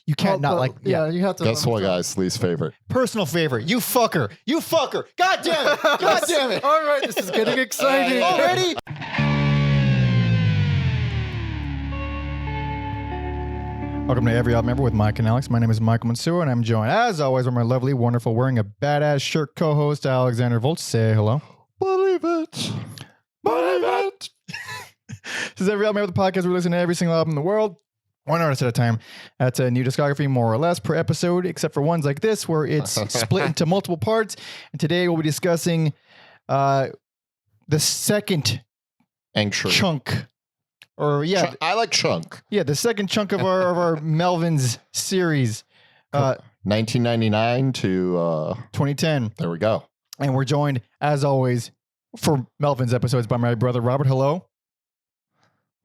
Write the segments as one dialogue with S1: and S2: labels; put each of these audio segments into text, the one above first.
S1: You can't not like.
S2: Yeah, you have to.
S3: Guess what, guys? Least favorite.
S1: Personal favorite. You fucker. You fucker. God damn it. God damn it.
S2: All right, this is getting exciting
S1: Already? Welcome to Every Album Ever with Mike and Alex. My name is Michael Mansour, and I'm joined, as always, by my lovely, wonderful, wearing a badass shirt co-host, Alexander Volch. Say hello.
S3: Believe it. Believe it.
S1: This is Every Album Ever, the podcast where we listen to every single album in the world, one artist at a time. That's a new discography, more or less, per episode, except for ones like this, where it's split into multiple parts. And today we'll be discussing the second chunk. Or
S3: I like chunk.
S1: Yeah, the second chunk of our Melvins series.
S3: 1999 to
S1: 2010.
S3: There we go.
S1: And we're joined, as always, for Melvins episodes by my brother Robert. Hello.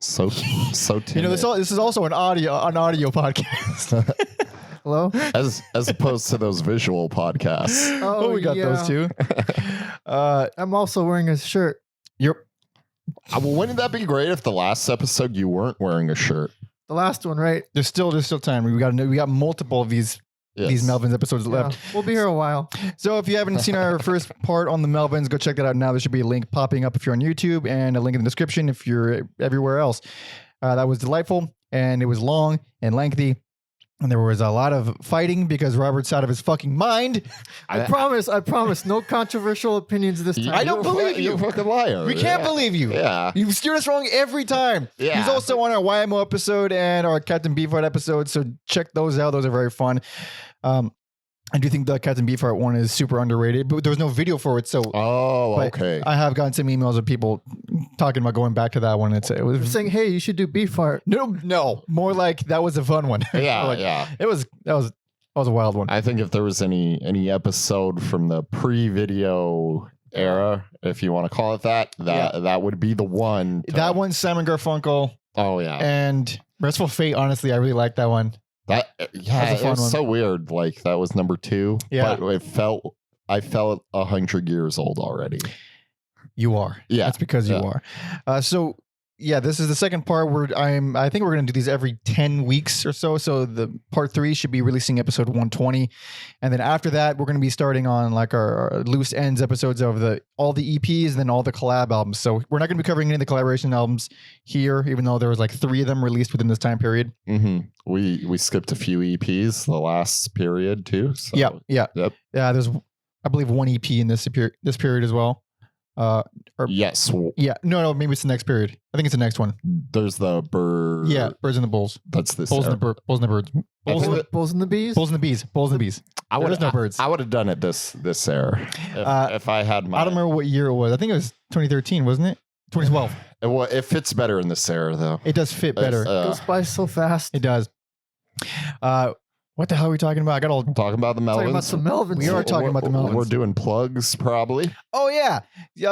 S3: So timid.
S1: You know, this is also an audio podcast.
S2: Hello.
S3: As opposed to those visual podcasts.
S1: Oh, we got those too.
S2: I'm also wearing a shirt.
S3: Well, wouldn't that be great if the last episode you weren't wearing a shirt?
S2: The last one, right?
S1: There's still time. We got multiple of these Melvins episodes left.
S2: We'll be here a while.
S1: So if you haven't seen our first part on the Melvins, go check that out now. There should be a link popping up if you're on YouTube and a link in the description if you're everywhere else. That was delightful, and it was long and lengthy. And there was a lot of fighting because Robert's out of his fucking mind.
S2: I promise. No controversial opinions this time.
S1: I don't believe you.
S3: You're a fucking liar.
S1: We can't believe you.
S3: Yeah.
S1: You steered us wrong every time.
S3: Yeah.
S1: He's also on our YMO episode and our Captain Beefheart episode, so check those out. Those are very fun. I do think the Captain Beefheart one is super underrated, but there was no video for it, so...
S3: Oh, okay.
S1: I have gotten some emails of people talking about going back to that one. It was
S2: saying, hey, you should do Beefheart.
S1: No. More like that was a fun one.
S3: Yeah,
S1: yeah. That was a wild one.
S3: I think if there was any episode from the pre-video era, if you want to call it that would be the one.
S1: That one, Simon Garfunkel.
S3: Oh, yeah.
S1: And Restful Fate, honestly, I really like that one.
S3: It was so weird. Like that was number 2.
S1: Yeah.
S3: But I felt 100 years old already.
S1: You are.
S3: Yeah.
S1: That's because you are. This is the second part where I think we're going to do these every 10 weeks or so. So the part 3 should be releasing episode 120. And then after that, we're going to be starting on like our loose ends episodes of all the EPs and then all the collab albums. So we're not going to be covering any of the collaboration albums here, even though there was like 3 of them released within this time period.
S3: Mm-hmm. We skipped a few EPs the last period too. So.
S1: Yeah.
S3: Yep.
S1: Yeah. There's, I believe, 1 EP in this period as well.
S3: Yes.
S1: Yeah. No. Maybe it's the next period. I think it's the next one.
S3: There's the bird.
S1: Yeah. Birds and the bulls.
S3: That's this.
S1: Bulls and the birds.
S2: Bulls and the bees.
S1: Bulls and the bees. Bulls and the bees. There's no birds.
S3: I would have done it this era if I had my.
S1: I don't remember what year it was. I think it was 2013, wasn't it? 2012.
S3: It fits better in this era, though.
S1: It does fit better.
S2: It goes by so fast.
S1: It does. What the hell are we talking about? I got all
S3: talking about the Melvins.
S2: Talking about some Melvins.
S1: We are talking about the Melvins.
S3: We're doing plugs, probably.
S1: Oh yeah,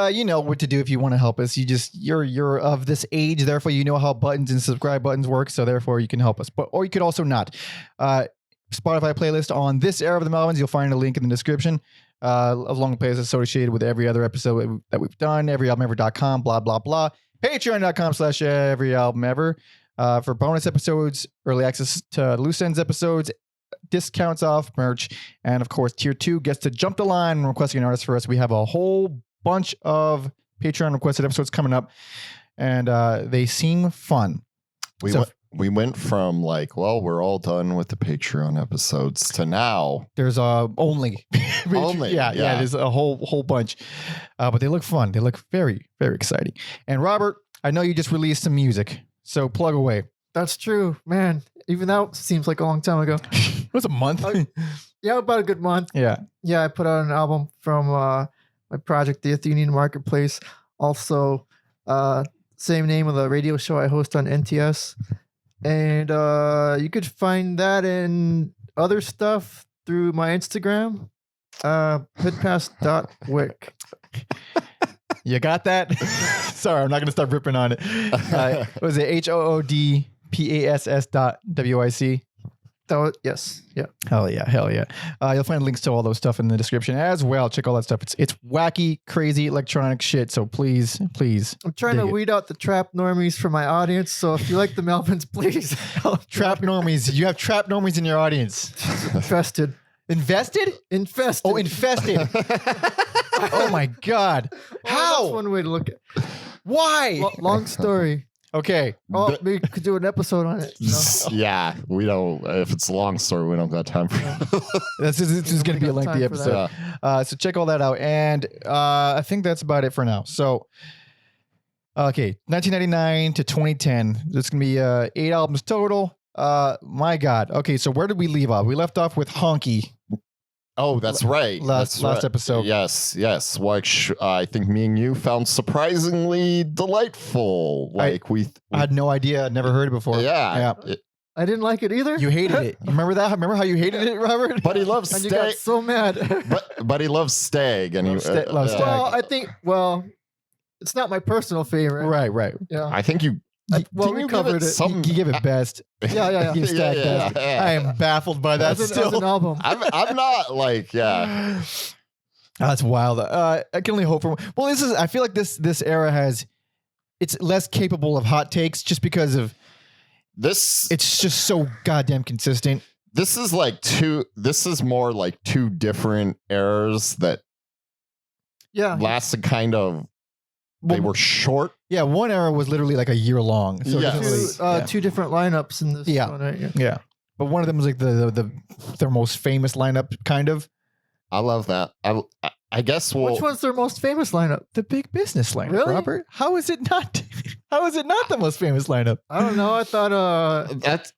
S1: you know what to do if you want to help us. You're of this age, therefore you know how buttons and subscribe buttons work. So therefore you can help us. Or you could also not. Spotify playlist on this era of the Melvins. You'll find a link in the description. Along with playlists associated with every other episode that we've done. Everyalbumever.com. Blah blah blah. Patreon.com/everyalbumever. For bonus episodes, early access to loose ends episodes, discounts off merch, and of course tier 2 gets to jump the line requesting an artist for us. We have a whole bunch of Patreon requested episodes coming up, and they seem fun.
S3: We went from like, well, we're all done with the Patreon episodes to now
S1: there's only yeah there's a whole bunch, but they look fun. They look very, very exciting. And Robert, I know you just released some music, so plug away.
S2: That's true, man. Even that seems like a long time ago.
S1: It was a month.
S2: Yeah, about a good month.
S1: Yeah.
S2: I put out an album from my project, The Athenian Marketplace. Also, same name of the radio show I host on NTS. And you could find that and other stuff through my Instagram, pitpass.wick.
S1: You got that? Sorry, I'm not going to start ripping on it. Was it HOODPASS.WIC?
S2: Yes. Yeah.
S1: Hell yeah. You'll find links to all those stuff in the description as well. Check all that stuff. It's wacky, crazy electronic shit. So please.
S2: I'm trying to weed out the trap normies for my audience. So if you like the Melvins, please help.
S1: Trap normies. You have trap normies in your audience.
S2: Infested.
S1: Invested?
S2: Infested.
S1: Oh, infested. Oh my God. How?
S2: That's one way to look at it.
S1: Why?
S2: Long story.
S1: Okay.
S2: Oh, we could do an episode on it. No.
S3: Yeah, we don't. If it's a long story, we don't got time for it.
S1: This is going to be a lengthy episode. So check all that out. And I think that's about it for now. So, okay, 1999 to 2010. There's going to be 8 albums total. My God. Okay, so where did we leave off? We left off with Honky.
S3: Oh, that's right.
S1: Last episode.
S3: Yes. Which I think me and you found surprisingly delightful.
S1: I had no idea. I'd never heard it before.
S3: Yeah.
S2: I didn't like it either.
S1: You hated it. You remember that? Remember how you hated it, Robert?
S3: But he loves
S2: And
S3: Stag.
S2: you got so mad.
S3: but he loves Stag. And
S1: Loves Stag.
S2: Well, I think, it's not my personal favorite.
S1: Right.
S2: Yeah.
S3: I think you.
S2: We covered it.
S1: You give it best.
S2: Yeah.
S1: You give Stag best. I am baffled by that
S2: As
S1: still.
S2: an album.
S3: I'm not like, yeah.
S1: That's wild. I can only hope for. Well, I feel like this era it's less capable of hot takes just because of
S3: this.
S1: It's just so goddamn consistent.
S3: This is more like 2 different eras that lasted kind of. They were short.
S1: Yeah, one era was literally like a year long. So
S3: Yes.
S2: 2 different lineups in this one, right?
S1: Yeah. But one of them was like their most famous lineup, kind of.
S3: I love that. I guess
S2: Which one's their most famous lineup?
S1: The Big Business lineup,
S2: Really?
S1: Robert. How is it not? How is it not the most famous lineup?
S2: I don't know. I thought
S3: that's.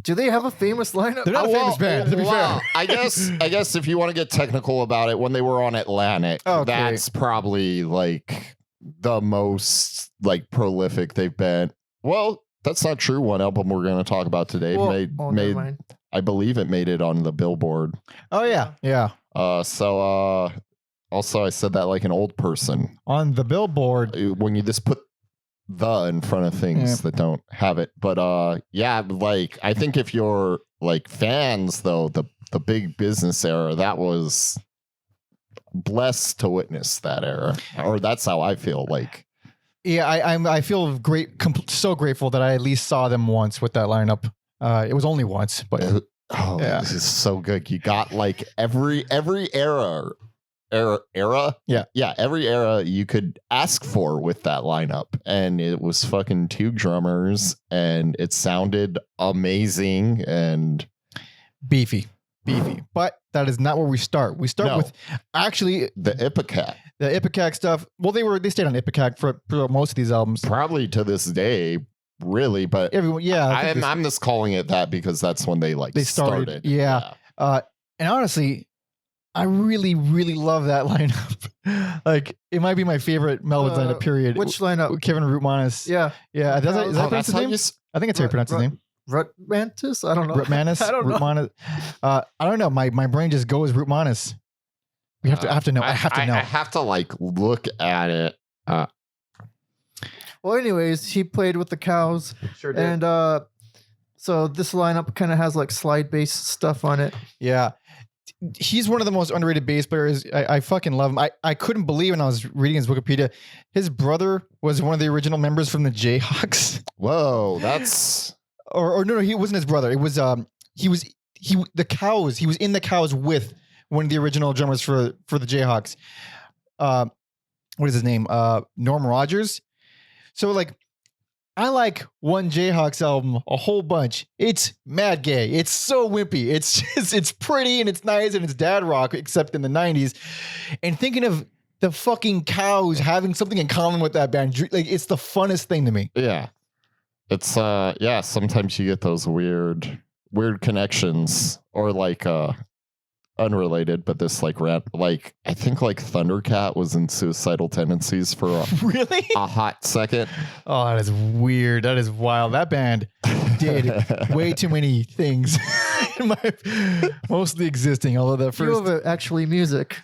S2: Do they have a famous lineup?
S1: They're not a famous band, to be fair.
S3: I guess if you want to get technical about it, when they were on Atlantic, that's probably like the most like prolific they've been. Well, that's not true. One album we're going to talk about today made I believe it made it on the Billboard.
S1: Oh yeah.
S3: So also I said that like an old person.
S1: On the Billboard.
S3: When you just put the in front of things that don't have it. But like I think if you're like fans though, the Big Business era, that was blessed to witness that era, or that's how I feel. Like,
S1: yeah, I feel so grateful that I at least saw them once with that lineup. It was only once, but
S3: this is so good. You got like every era. Every era you could ask for with that lineup, and it was fucking 2 drummers, and it sounded amazing and
S1: beefy. But that is not where we start. We start with actually
S3: the Ipecac.
S1: The Ipecac stuff. Well, they stayed on Ipecac for most of these albums,
S3: probably to this day, really. But
S1: everyone,
S3: I'm just calling it that because that's when they started.
S1: Yeah. And honestly, I really, really love that lineup. Like, it might be my favorite Melvins lineup. Period.
S2: Which lineup?
S1: Kevin Rutmanis.
S2: Yeah.
S1: Is that pronounce his name? I think it's how you pronounce his name.
S2: Rutmanis? I don't know.
S1: Rutmanis?
S2: I don't know.
S1: Rutmanis. I don't know. My brain just goes Rutmanis. I have to know. I have to know.
S3: I have to like look at it.
S2: Well, anyways, he played with the Cows.
S1: Sure did.
S2: And so this lineup kind of has like slide bass stuff on it.
S1: Yeah. He's one of the most underrated bass players. I fucking love him. I couldn't believe when I was reading his Wikipedia, his brother was one of the original members from the Jayhawks.
S3: Whoa, that's
S1: or no, he wasn't his brother. It was the Cows. He was in the Cows with one of the original drummers for the Jayhawks. What is his name? Norm Rogers. So like, I like one Jayhawks album a whole bunch. It's mad gay. It's so wimpy. It's pretty and it's nice and it's dad rock, except in the 90s. And thinking of the fucking Cows having something in common with that band, like, it's the funnest thing to me.
S3: Yeah. It's sometimes you get those weird connections, or like unrelated, but this like I think like Thundercat was in Suicidal Tendencies for a hot second.
S1: Oh, that is weird. That is wild. That band did way too many things mostly existing, although the
S2: Few
S1: first
S2: of it actually music.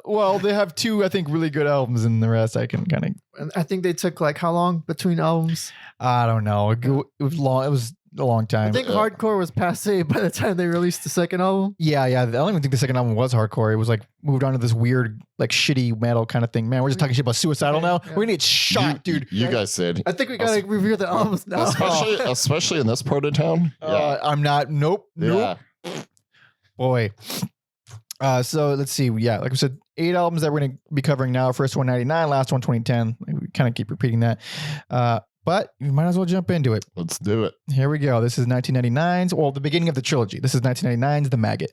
S1: well, they have 2 I think really good albums, and the rest I can kind of.
S2: And I think they took like how long between albums?
S1: I don't know. It was long. It was a long time.
S2: I think hardcore was passe by the time they released the second album.
S1: Yeah. I don't even think the second album was hardcore. It was like moved on to this weird, like shitty metal kind of thing. Man, we're just talking shit about suicidal now.
S2: Yeah.
S1: We're gonna get shot, dude.
S3: You guys did.
S2: I think we gotta review the albums now.
S3: Especially in this part of town.
S1: I'm not. Nope.
S3: Yeah.
S1: Boy. So let's see. Yeah, like I said, 8 albums that we're going to be covering now. First one 99, last one 2010. We kind of keep repeating that. But you might as well jump into it.
S3: Let's do it.
S1: Here we go. This is 1999's, well, the beginning of the trilogy. This is 1999's The Maggot.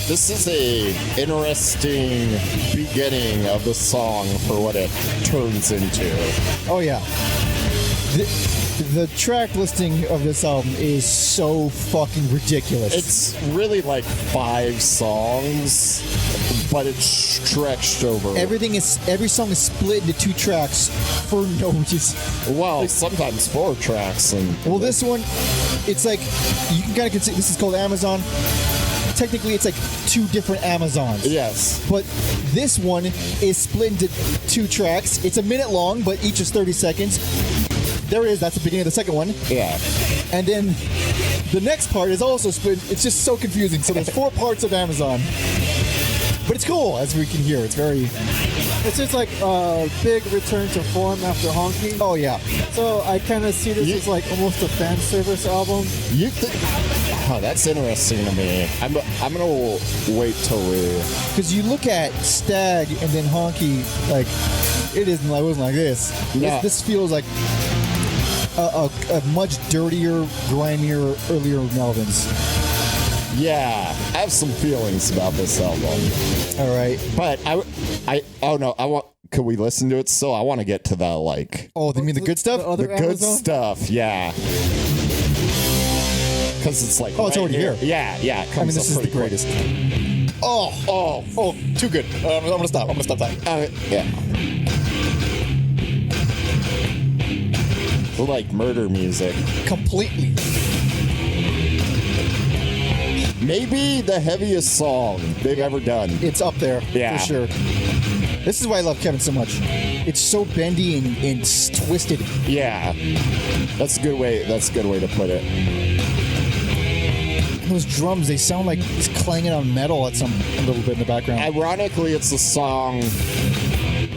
S3: This is a interesting beginning of the song for what it turns into.
S4: Oh yeah. The track listing of this album is so fucking ridiculous.
S3: It's really like 5 songs, but it's stretched over.
S4: Every song is split into 2 tracks for no reason.
S3: Well, sometimes 4 tracks.
S4: Well, this one, it's like, you can kind of consider, this is called Amazon. Technically, it's like 2 different Amazons.
S3: Yes.
S4: But this one is split into 2 tracks. It's a minute long, but each is 30 seconds. There it is. That's the beginning of the second one.
S3: Yeah.
S4: And then the next part is also split. It's just so confusing. So there's 4 parts of Amazon. But it's cool, as we can hear. It's very...
S2: It's just like a big return to form after Honky.
S4: Oh, yeah.
S2: So I kind of see this as like almost a fan service album.
S3: You think... Oh, that's interesting to me. I'm gonna wait till we...
S4: Because you look at Stag and then Honky, like, it wasn't like this.
S3: No.
S4: This feels like a much dirtier, grimier, earlier Melvins.
S3: Yeah, I have some feelings about this album.
S4: All right.
S3: But could we listen to it still? I want to get to the, like...
S4: Oh, you mean the good stuff?
S3: The good stuff, yeah. Because it's like...
S4: Oh, it's already here.
S3: Yeah.
S4: I mean, this is the greatest. Oh, too good. I'm gonna stop that.
S3: Yeah. Like murder music.
S4: Completely.
S3: Maybe the heaviest song they've ever done.
S4: It's up there,
S3: Yeah.
S4: for sure. This is why I love Kevin so much. It's so bendy and twisted.
S3: Yeah. That's a good way to put it.
S4: Those drums, they sound like it's clanging on metal a little bit in the background.
S3: Ironically, it's a song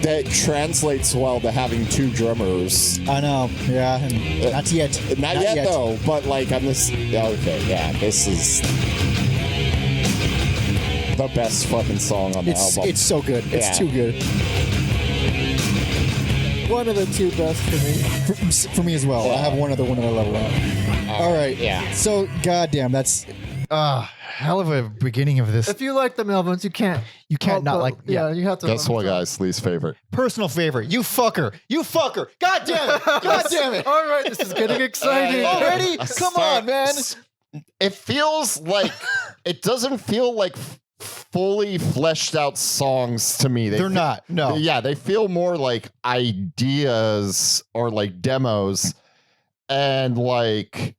S3: that translates well to having 2 drummers.
S4: I know, yeah. And not yet.
S3: Not yet, though, but like on this... Okay, yeah, this is the best fucking song on the album.
S4: It's so good. It's
S3: Yeah.
S4: too good.
S2: One of the 2 best for me.
S4: For me as well.
S3: Yeah.
S4: I have one other one that I love a lot. All right.
S3: Yeah.
S4: So, goddamn, that's...
S1: Hell of a beginning of this.
S2: If you like the Melvins, you can't.
S1: You can't not like...
S2: Yeah, you have to.
S3: Guess what, guys? Least favorite.
S1: Personal favorite. You fucker. God damn it. God damn it.
S2: All right, this is getting exciting.
S1: Already? Come on, man.
S3: It feels like... It doesn't feel like fully fleshed out songs to me.
S1: They're not. No.
S3: Yeah, they feel more like ideas or like demos. And like...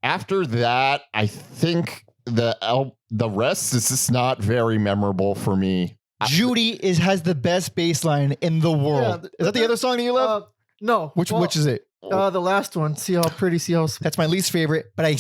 S3: After that, I think the rest is just not very memorable for me.
S1: Judy has the best bass line in the world. Is that the other song that you love?
S2: No.
S1: Which is it?
S2: The last one. See how pretty, see how...
S1: That's my least favorite, but I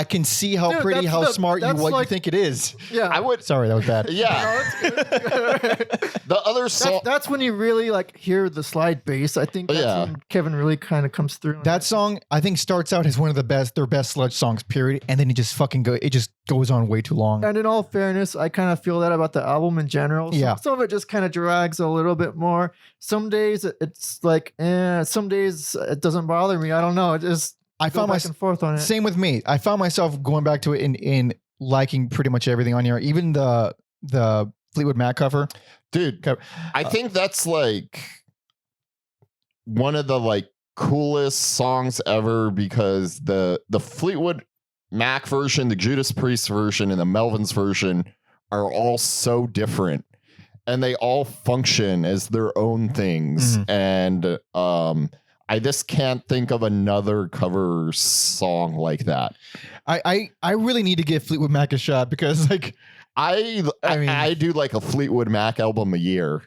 S1: can see how
S2: Dude,
S1: pretty,
S2: that's
S1: how
S2: the-
S1: smart you
S2: that's
S1: what you
S2: like-
S1: think it is.
S2: Yeah.
S3: I would...
S1: Sorry, that was bad.
S3: Yeah.
S2: No, it's good.
S3: The other song...
S2: That's when you really like hear the slide bass. I think that's when Kevin really kind of comes through.
S1: That song, I think, starts out as one of their best sludge songs, period, and then it just goes on way too long.
S2: And in all fairness, I kind of feel that about the album in general.
S1: Yeah.
S2: Some of it just kind of drags a little bit more. Some days it's like, some days it doesn't bother me. I don't know. It just
S1: I found
S2: back and forth on it.
S1: Same with me. I found myself going back to it in liking pretty much everything on here, even the Fleetwood Mac cover.
S3: Dude, I think that's like one of the like coolest songs ever because the Fleetwood Mac version, the Judas Priest version, and the Melvins version are all so different. And they all function as their own things.
S1: Mhm.
S3: And I just can't think of another cover song like that.
S1: I really need to give Fleetwood Mac a shot because like
S3: I mean, I do like a Fleetwood Mac album a year.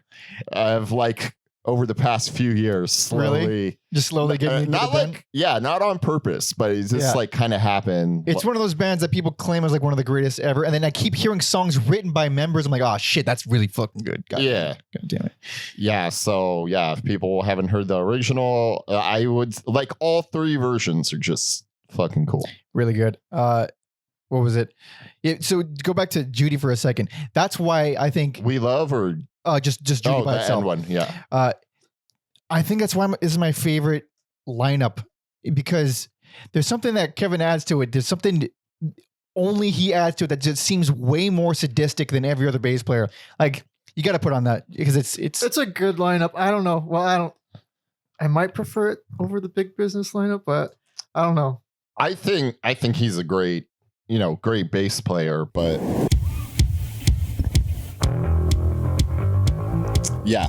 S3: I've like over the past few years, slowly,
S1: just slowly getting
S3: not like not on purpose, but it's just like kind of happened.
S1: It's one of those bands that people claim as like one of the greatest ever, and then I keep hearing songs written by members. I'm like, oh shit, that's really fucking good. God damn it. Yeah.
S3: So if people haven't heard the original, I would like all 3 versions are just fucking cool.
S1: Really good. What was it? So go back to Judy for a second. That's why I think
S3: We Love or
S1: just Judy by
S3: the
S1: itself.
S3: end one. Yeah.
S1: I think that's why this is my favorite lineup because there's something that Kevin adds to it. There's something only he adds to it that just seems way more sadistic than every other bass player. Like you got to put on that because it's
S2: a good lineup. I don't know. Well, I might prefer it over the Big Business lineup, but I don't know.
S3: I think he's a great bass player, but yeah.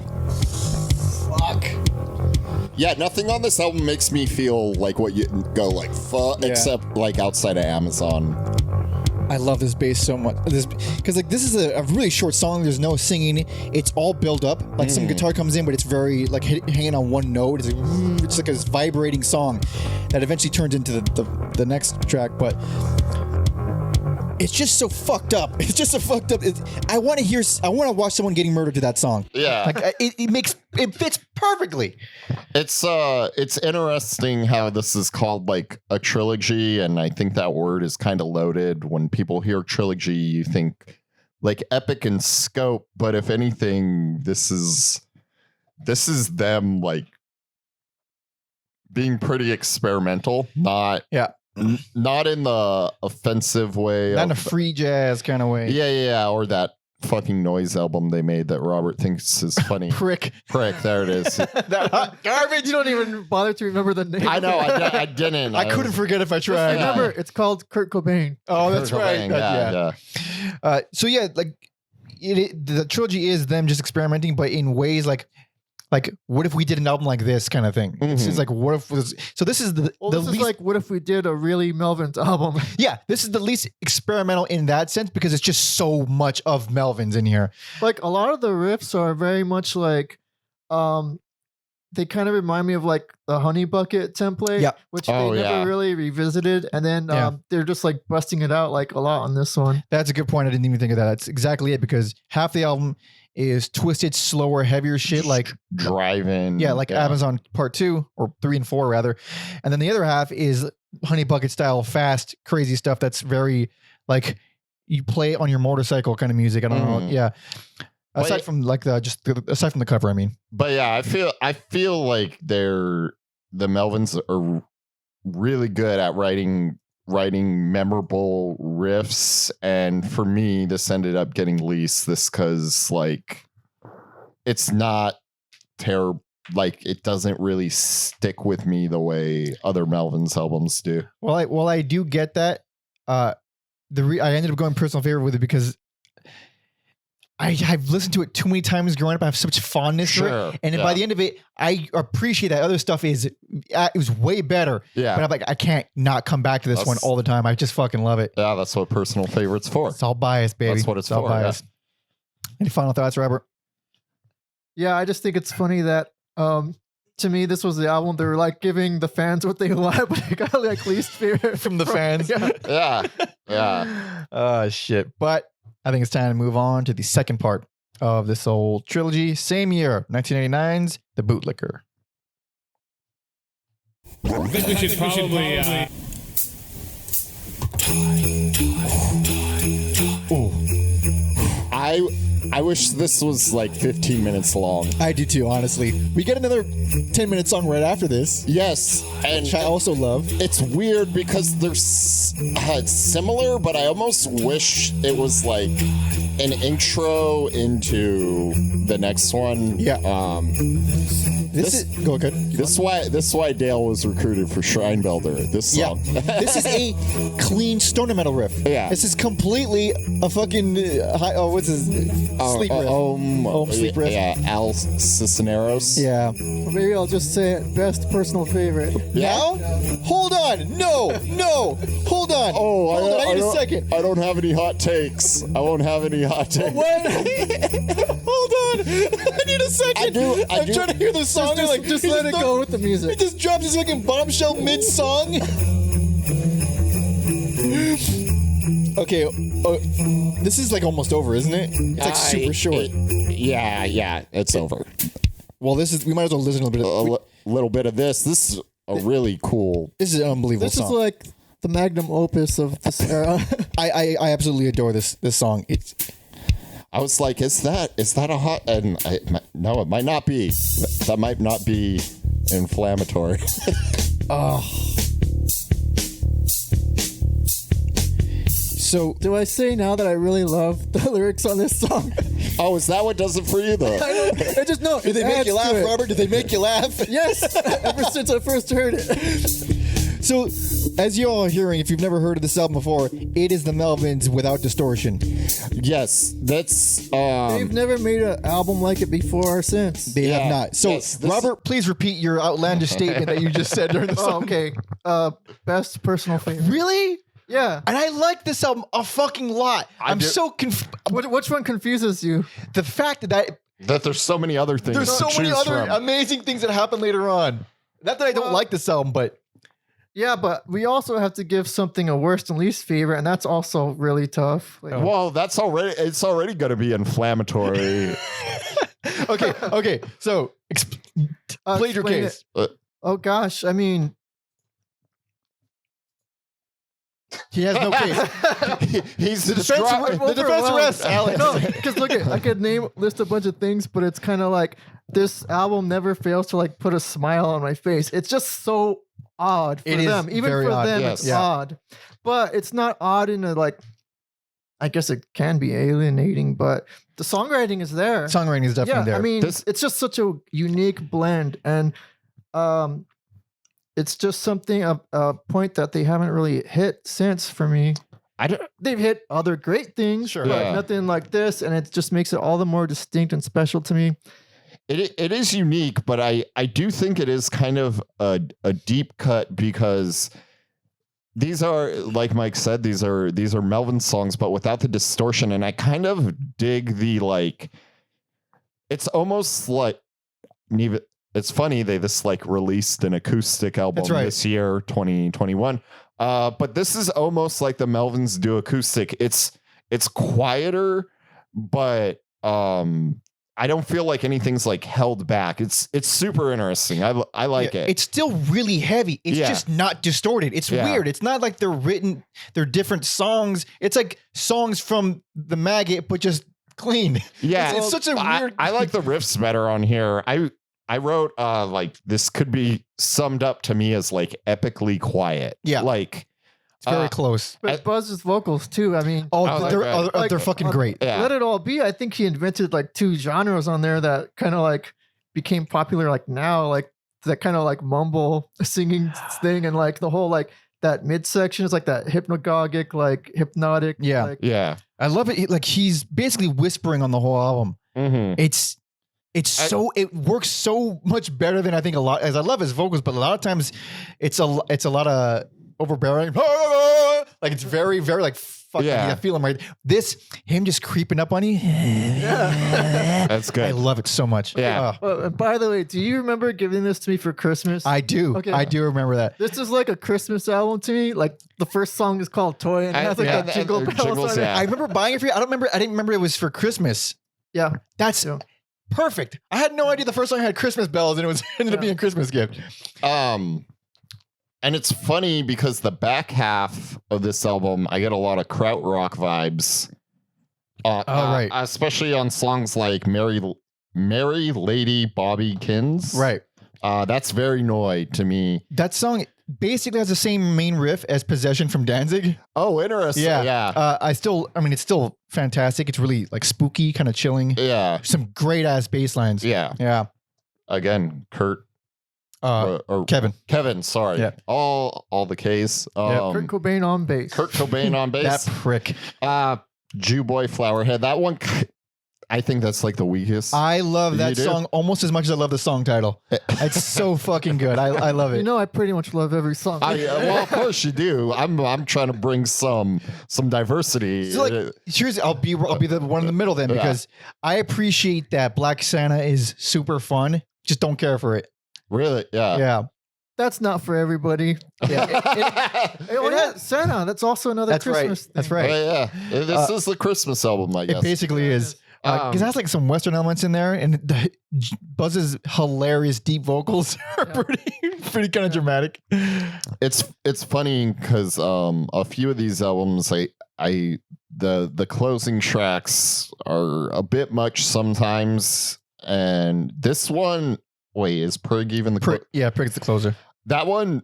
S3: Fuck. Yeah, nothing on this album makes me feel like what you go like fuck, except like outside of Amazon.
S4: I love this bass so much. Because like this is a really short song. There's no singing. It's all built up. Like some guitar comes in, but it's very like hanging on one note. It's like a vibrating song that eventually turns into the next track. But it's just so fucked up. It's just so fucked up. I want to watch someone getting murdered to that song.
S3: Yeah,
S1: like it fits perfectly.
S3: It's interesting how this is called like a trilogy, and I think that word is kind of loaded. When people hear trilogy, you think like epic in scope, but if anything, this is them like being pretty experimental, not in the offensive way.
S1: Not in a free jazz kind of way.
S3: Yeah. Or that fucking Noise album they made that Robert thinks is funny.
S1: Prick.
S3: There it is.
S1: That hot garbage.
S2: You don't even bother to remember the name.
S3: I know. I didn't.
S1: I couldn't forget if I tried.
S2: Remember, it's called Kurt Cobain.
S1: Oh, that's
S3: Kurt
S1: right.
S3: Cobain, yeah.
S1: So like the trilogy is them just experimenting, but in ways like what if we did an album like this kind of thing? It's just like what if so this is the
S2: this
S1: least,
S2: is like what if we did a really Melvins album?
S1: Yeah, this is the least experimental in that sense because it's just so much of Melvins in here.
S2: Like a lot of the riffs are very much like they kind of remind me of like the Honey Bucket template, which they never really revisited, and then they're just like busting it out like a lot on this one.
S1: That's a good point. I didn't even think of that. That's exactly it because half the album is twisted, slower, heavier shit like
S3: driving.
S1: Yeah, like Amazon Part 2 or 3 and 4 rather. And then the other half is Honey Bucket style, fast, crazy stuff that's very like you play on your motorcycle kind of music. I don't know. Yeah. Aside from like aside from the cover, I mean.
S3: But yeah, I feel like the Melvins are really good at writing memorable riffs, and for me this ended up getting least because like it's not terrible, like it doesn't really stick with me the way other Melvins albums do.
S1: Well, I do get that. I ended up going personal favorite with it because I've listened to it too many times growing up. I have such fondness for it. And by the end of it, I appreciate that other stuff it was way better. Yeah. But I'm like, I can't not come back to this one all the time. I just fucking love it.
S3: Yeah, that's what personal favorite's for.
S1: It's all bias, baby.
S3: That's what it's
S1: all
S3: for.
S1: Bias. Yeah. Any final thoughts, Robert?
S2: Yeah, I just think it's funny that to me, this was the album they were like giving the fans what they want, but they got like least favorite
S1: from the fans.
S3: Yeah.
S1: Oh, shit. But I think it's time to move on to the second part of this whole trilogy. Same year, 1989's The Bootlicker.
S5: I think we should probably...
S3: I wish this was like 15 minutes long.
S4: I do too, honestly. We get another 10-minute song right after this.
S3: Yes, and
S4: which I also love.
S3: It's weird because they're similar, but I almost wish it was like an intro into the next one.
S4: Yeah. This is go ahead.
S3: This is why Dale was recruited for Shrine Builder. This song.
S4: This is a clean stoner metal riff.
S3: Yeah.
S4: This is completely a fucking what's his sleep riff? Sleep riff.
S3: Yeah, Al Cisneros.
S4: Yeah.
S2: Or maybe I'll just say it. Best personal favorite.
S4: Now? Hold on. No. Hold on.
S3: Oh,
S4: Hold on. I need a second.
S3: I don't have any hot takes. I won't have any hot takes.
S4: What? Hold on. I need a second. I'm trying to hear the song.
S2: Just let it go with the music.
S4: He just dropped his fucking bombshell mid-song. Okay, this is like almost over, isn't it? It's like super short.
S3: Yeah, it's over.
S4: Well, we might as well listen to a
S3: little bit of this. This is a really cool.
S4: This is an unbelievable
S2: This
S4: song.
S2: is like the magnum opus of this era.
S4: I absolutely adore this song.
S3: I was like, is that a hot? And no, it might not be. That might not be inflammatory.
S4: So
S2: Do I say now that I really love the lyrics on this song?
S3: Oh, is that what does it for you though?
S2: I just know.
S4: did they make you laugh, Robert? Did they make you laugh?
S2: Yes. Ever since I first heard it.
S4: So, as you all are hearing, if you've never heard of this album before, it is the Melvins without distortion.
S3: Yes, that's.
S2: They've never made an album like it before or since.
S4: They have not. So,
S3: yes,
S1: Robert, please repeat your outlandish statement that you just said during the
S2: Oh,
S1: song.
S2: okay. Best personal favorite.
S1: Really?
S2: Yeah.
S1: And I like this album a fucking lot. I'm
S3: do.
S1: so
S2: Which one confuses you?
S1: the fact that
S3: there's so many other things.
S1: there's so
S3: to
S1: many
S3: choose
S1: other
S3: from.
S1: amazing things that happen later on. Not that I don't
S2: Well-
S1: like this album, but
S2: Yeah, but we also have to give something a worst and least favorite, and that's also really tough. Like,
S3: Well, it's already going to be inflammatory.
S1: okay. So plead your
S2: explain
S1: case.
S2: it. Oh gosh, I mean,
S1: He has no case.
S3: He's
S1: The defense arrests Alex.
S2: no, because look, I could list a bunch of things, but it's kind of like this album never fails to like put a smile on my face. It's just so odd for
S1: It is
S2: them. Even
S1: very
S2: for
S1: odd,
S2: them,
S3: yes.
S2: it's
S1: Yeah.
S2: odd. But it's not odd in a like. I guess it can be alienating, but the songwriting is there.
S1: Songwriting is definitely there.
S2: I mean,
S3: This-
S2: it's just such a unique blend, and it's just something a point that they haven't really hit since for me. They've hit other great things,
S1: Sure.
S2: but
S3: Yeah.
S2: nothing like this, and it just makes it all the more distinct and special to me.
S3: It is unique, but I do think it is kind of a deep cut because these are, like Mike said, these are Melvin songs, but without the distortion. And I kind of dig the like. It's almost like it's funny they just like released an acoustic album
S1: That's right.
S3: this year, 2021. But this is almost like the Melvins do acoustic. It's quieter, but I don't feel like anything's like held back. It's super interesting. I like it.
S1: It's still really heavy. It's
S3: Yeah.
S1: just not distorted. It's
S3: Yeah.
S1: weird. It's not like they're different songs. It's like songs from the Maggot, but just clean.
S3: Yeah,
S1: It's such a weird.
S3: I like the riffs better on here. I wrote like this could be summed up to me as like epically quiet.
S1: Yeah.
S3: like
S1: It's very close.
S2: But Buzz's vocals too. I mean,
S1: Oh,
S3: I like
S1: they're,
S3: that.
S1: they're
S2: Like,
S1: fucking great.
S3: yeah.
S2: Let It All Be. I think he invented like two genres on there that kind of like became popular like now, like that kind of like mumble singing thing, and like the whole like that midsection is like that hypnagogic, like hypnotic.
S1: Yeah.
S2: Like,
S3: Yeah.
S1: I love it. Like he's basically whispering on the whole album.
S3: Mm-hmm.
S1: It works so much better than I think a lot. As I love his vocals, but a lot of times it's a lot of overbearing. Like it's very very like fuck.
S3: Yeah.
S1: I feel him right. Him just creeping up on you.
S3: That's good.
S1: I love it so much.
S3: Yeah.
S2: and by the way, do you remember giving this to me for Christmas?
S1: I do.
S2: Okay.
S1: I do remember that.
S2: This is like a Christmas album to me. Like the first song is called "Toy" and it has like
S3: yeah,
S2: that jingle
S3: and
S2: bells
S3: jingles,
S2: on it.
S3: yeah.
S1: I remember buying it for you. I didn't remember it was for Christmas.
S2: Yeah,
S1: That's
S2: Yeah.
S1: perfect. I had no idea the first song had Christmas bells and it was ended up
S2: Yeah.
S1: being a Christmas gift.
S3: And it's funny because the back half of this album, I get a lot of krautrock vibes.
S1: Right.
S3: Especially on songs like Mary Lady Bobby Kins.
S1: Right.
S3: That's very Noi to me.
S1: That song basically has the same main riff as Possession from Danzig.
S3: Oh, interesting. Yeah.
S1: It's still fantastic. It's really like spooky, kind of chilling.
S3: Yeah.
S1: Some great ass bass lines.
S3: Yeah.
S1: Yeah.
S3: Again, Kurt. Or
S1: Kevin,
S3: sorry.
S1: Yeah.
S3: All the K's.
S2: Kurt Cobain on bass.
S3: Kurt Cobain on bass.
S1: That prick.
S3: Jew Boy Flowerhead. That one, I think that's like the weakest.
S1: I love that
S3: You do?
S1: song almost as much as I love the song title. It's so fucking good. I love it.
S2: You know, I pretty much love every song.
S3: Well, of course you do. I'm trying to bring some diversity.
S1: So like, here's I'll be the one in the middle then, because I appreciate that Black Santa is super fun. Just don't care for it.
S3: Really? Yeah.
S1: Yeah.
S2: That's not for everybody.
S1: Yeah.
S2: Santa. That's also another
S1: That's
S2: Christmas thing.
S1: That's right.
S3: Yeah. This is the Christmas album, I guess.
S1: It basically is. Because it has like some Western elements in there, and Buzz's hilarious deep vocals are pretty kind of dramatic.
S3: It's funny because a few of these albums, the closing tracks are a bit much sometimes, and this one, wait, is Prig even the
S1: Prig's the closer.
S3: That one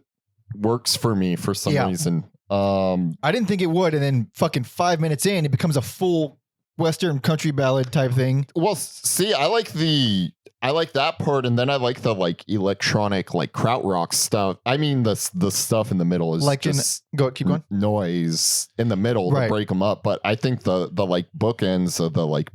S3: works for me for some reason.
S1: I didn't think it would, and then fucking 5 minutes in, it becomes a full Western country ballad type thing.
S3: Well, see, I like that part, and then I like the like electronic, like krautrock stuff. I mean, the stuff in the middle is
S1: Like
S3: just
S1: keep going.
S3: noise in the middle to break them up. But I think the like bookends of the like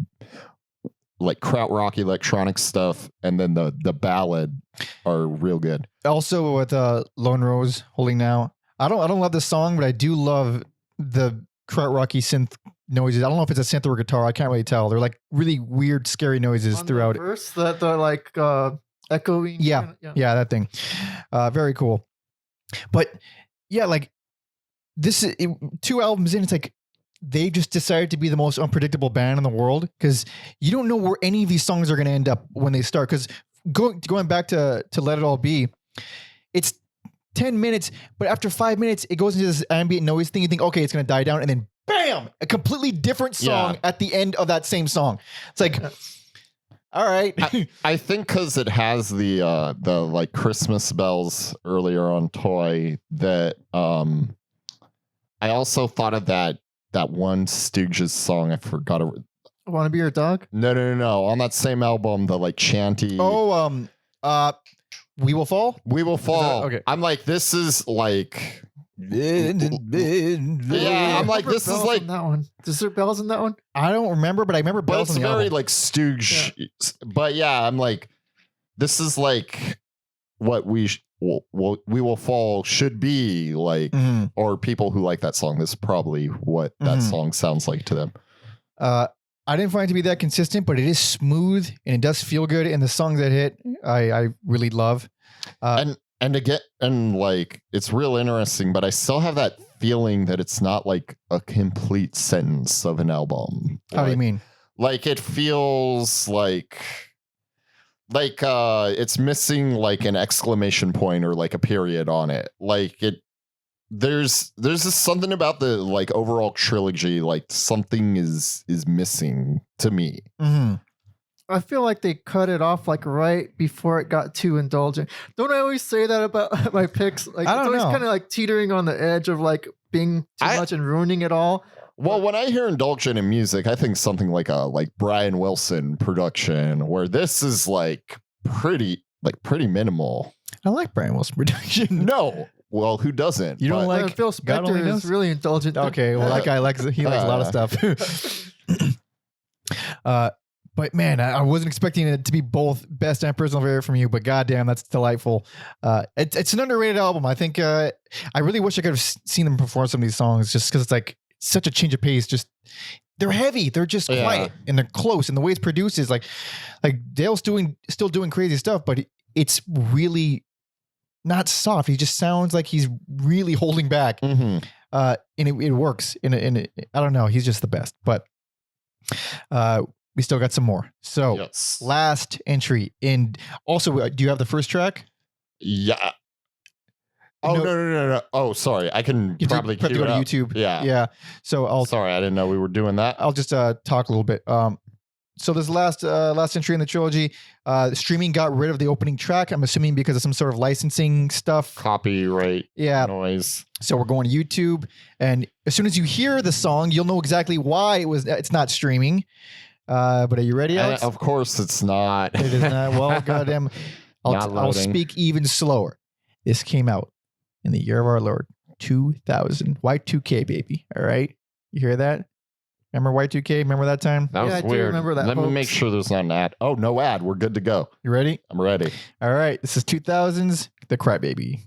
S3: krautrock electronic stuff, and then the ballad are real good.
S1: Also with Lone Rose Holding Now, I don't love the song, but I do love the krautrocky synth noises. I don't know if it's a synth or a guitar. I can't really tell. They're like really weird, scary noises throughout it.
S2: Verse that they're like echoing.
S1: Yeah, that thing. Very cool. But yeah, like this is 2 albums in. It's like they just decided to be the most unpredictable band in the world, because you don't know where any of these songs are going to end up when they start. Because going back to Let It All Be, it's 10 minutes, but after 5 minutes, it goes into this ambient noise thing. You think, okay, it's going to die down, and then bam, a completely different song at the end of that same song. It's like, all right.
S3: I think because it has the like Christmas bells earlier on Toy that I also thought of that one Stooges song. I forgot it.
S2: Want to Be Your Dog?
S3: No. On that same album, the like chanty.
S1: We Will Fall?
S3: We Will Fall.
S1: Okay.
S3: I'm like, this is like. Yeah, I'm like, this is like
S2: that one. Is there bells in that one?
S1: I don't remember, but I remember bells.
S3: But it's very like Stooge. Yeah. But yeah, I'm like, this is like what We Will Fall should be like, or people who like that song. This is probably what that song sounds like to them.
S1: I didn't find it to be that consistent, but it is smooth and it does feel good. And the songs that hit, I really love.
S3: And again, and like, it's real interesting, but I still have that feeling that it's not like a complete sentence of an album.
S1: How do you mean?
S3: Like, it feels like it's missing like an exclamation point or like a period on it. Like there's just something about the like overall trilogy, like something is missing to me.
S2: I feel like they cut it off like right before it got too indulgent. Don't I always say that about my picks? Like,
S1: I don't
S2: it's always
S1: know.
S2: kind of like teetering on the edge of like being too much and ruining it all.
S3: Well, when I hear indulgent in music, I think something like a Brian Wilson production, where this is like pretty minimal.
S1: I like Brian Wilson production.
S3: No. Well, who doesn't?
S1: You don't like
S2: Phil
S1: God Only
S2: Spector
S1: Knows?
S2: is really indulgent.
S1: Okay, well, that guy likes a lot of stuff. But man, I wasn't expecting it to be both best and personal favorite from you, but goddamn, that's delightful. It's an underrated album. I think I really wish I could have seen them perform some of these songs, just because it's like such a change of pace. Just they're heavy, they're just quiet, and they're close, and the way it's produced is like Dale's still doing crazy stuff, but it's really not soft. He just sounds like he's really holding back, and it works. I don't know. He's just the best, but we still got some more. So last entry in. Also, do you have the first track?
S3: Yeah. Oh no. Oh, sorry. I can probably
S1: have to go to YouTube.
S3: Yeah.
S1: So
S3: sorry, I didn't know we were doing that.
S1: I'll just talk a little bit. So this last entry in the trilogy, streaming got rid of the opening track. I'm assuming because of some sort of licensing stuff.
S3: Copyright noise.
S1: So we're going to YouTube, and as soon as you hear the song, you'll know exactly why it's not streaming. But are you ready, Alex?
S3: Of course it's not.
S1: It is not. Well, goddamn. I'll speak even slower. This came out in the year of our Lord, 2000. Y2K, baby. All right. You hear that? Remember Y2K? Remember that time?
S3: That was
S2: I do
S3: weird.
S2: remember that,
S3: Let me
S2: folks.
S3: make sure there's not an ad. Oh, no ad. We're good to go.
S1: You ready?
S3: I'm ready.
S1: All right. This is 2000s, the Crybaby.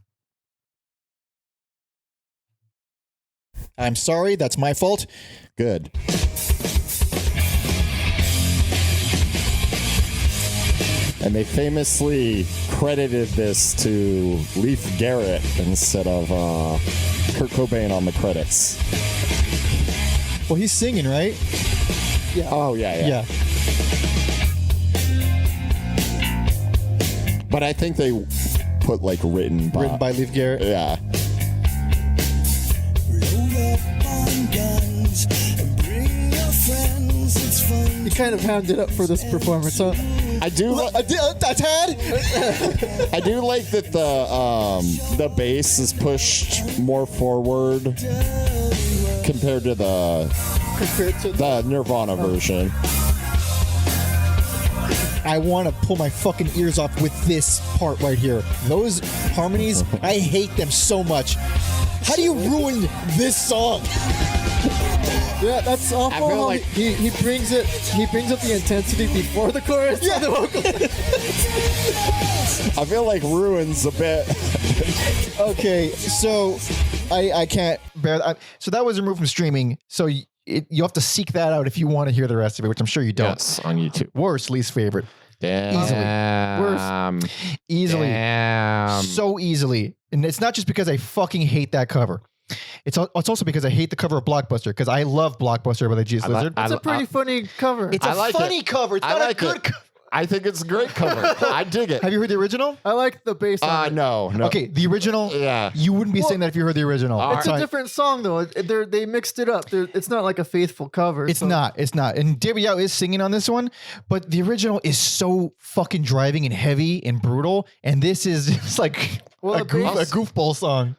S4: I'm sorry, that's my fault.
S3: Good. And they famously credited this to Leif Garrett instead of Kurt Cobain on the credits.
S4: Well, he's singing, right?
S3: Yeah. Oh, yeah. But I think they put like written by
S4: Leif Garrett.
S3: Yeah.
S2: You kind of hammed it up for this performance, huh?
S3: I do.
S4: That's had.
S3: I do like that the bass is pushed more forward compared to the Nirvana version.
S4: I want to pull my fucking ears off with this part right here. Those harmonies, I hate them so much. How do you ruin this song?
S2: Yeah, that's awful.
S3: I feel
S2: How
S3: like-
S2: he brings it. He brings up the intensity before the chorus.
S4: Yeah.
S2: The vocal.
S3: I feel like ruins a bit.
S4: Okay, so I can't.
S1: So that was removed from streaming. So you have to seek that out if you want to hear the rest of it, which I'm sure you don't.
S3: Yes, on YouTube.
S1: Worst, least favorite.
S3: Damn.
S1: Easily.
S3: Damn.
S1: So easily. And it's not just because I fucking hate that cover. It's also because I hate the cover of Blockbuster, because I love Blockbuster by the G.S. Lizard.
S2: It's a pretty funny cover.
S1: It's
S3: I
S1: a
S3: like
S1: funny
S3: it.
S1: cover. It's
S3: I
S1: not
S3: like
S1: a good
S3: it.
S1: cover.
S3: I think it's a great cover. I dig it.
S1: Have you heard the original?
S2: I like the bass on it.
S3: No.
S1: Okay, the original.
S3: Yeah.
S1: You wouldn't be saying that if you heard the original.
S2: It's a different song though. They mixed it up. It's not like a faithful cover.
S1: It's not. It's not. And David Yao is singing on this one, but the original is so fucking driving and heavy and brutal, and this is just like a goofball song.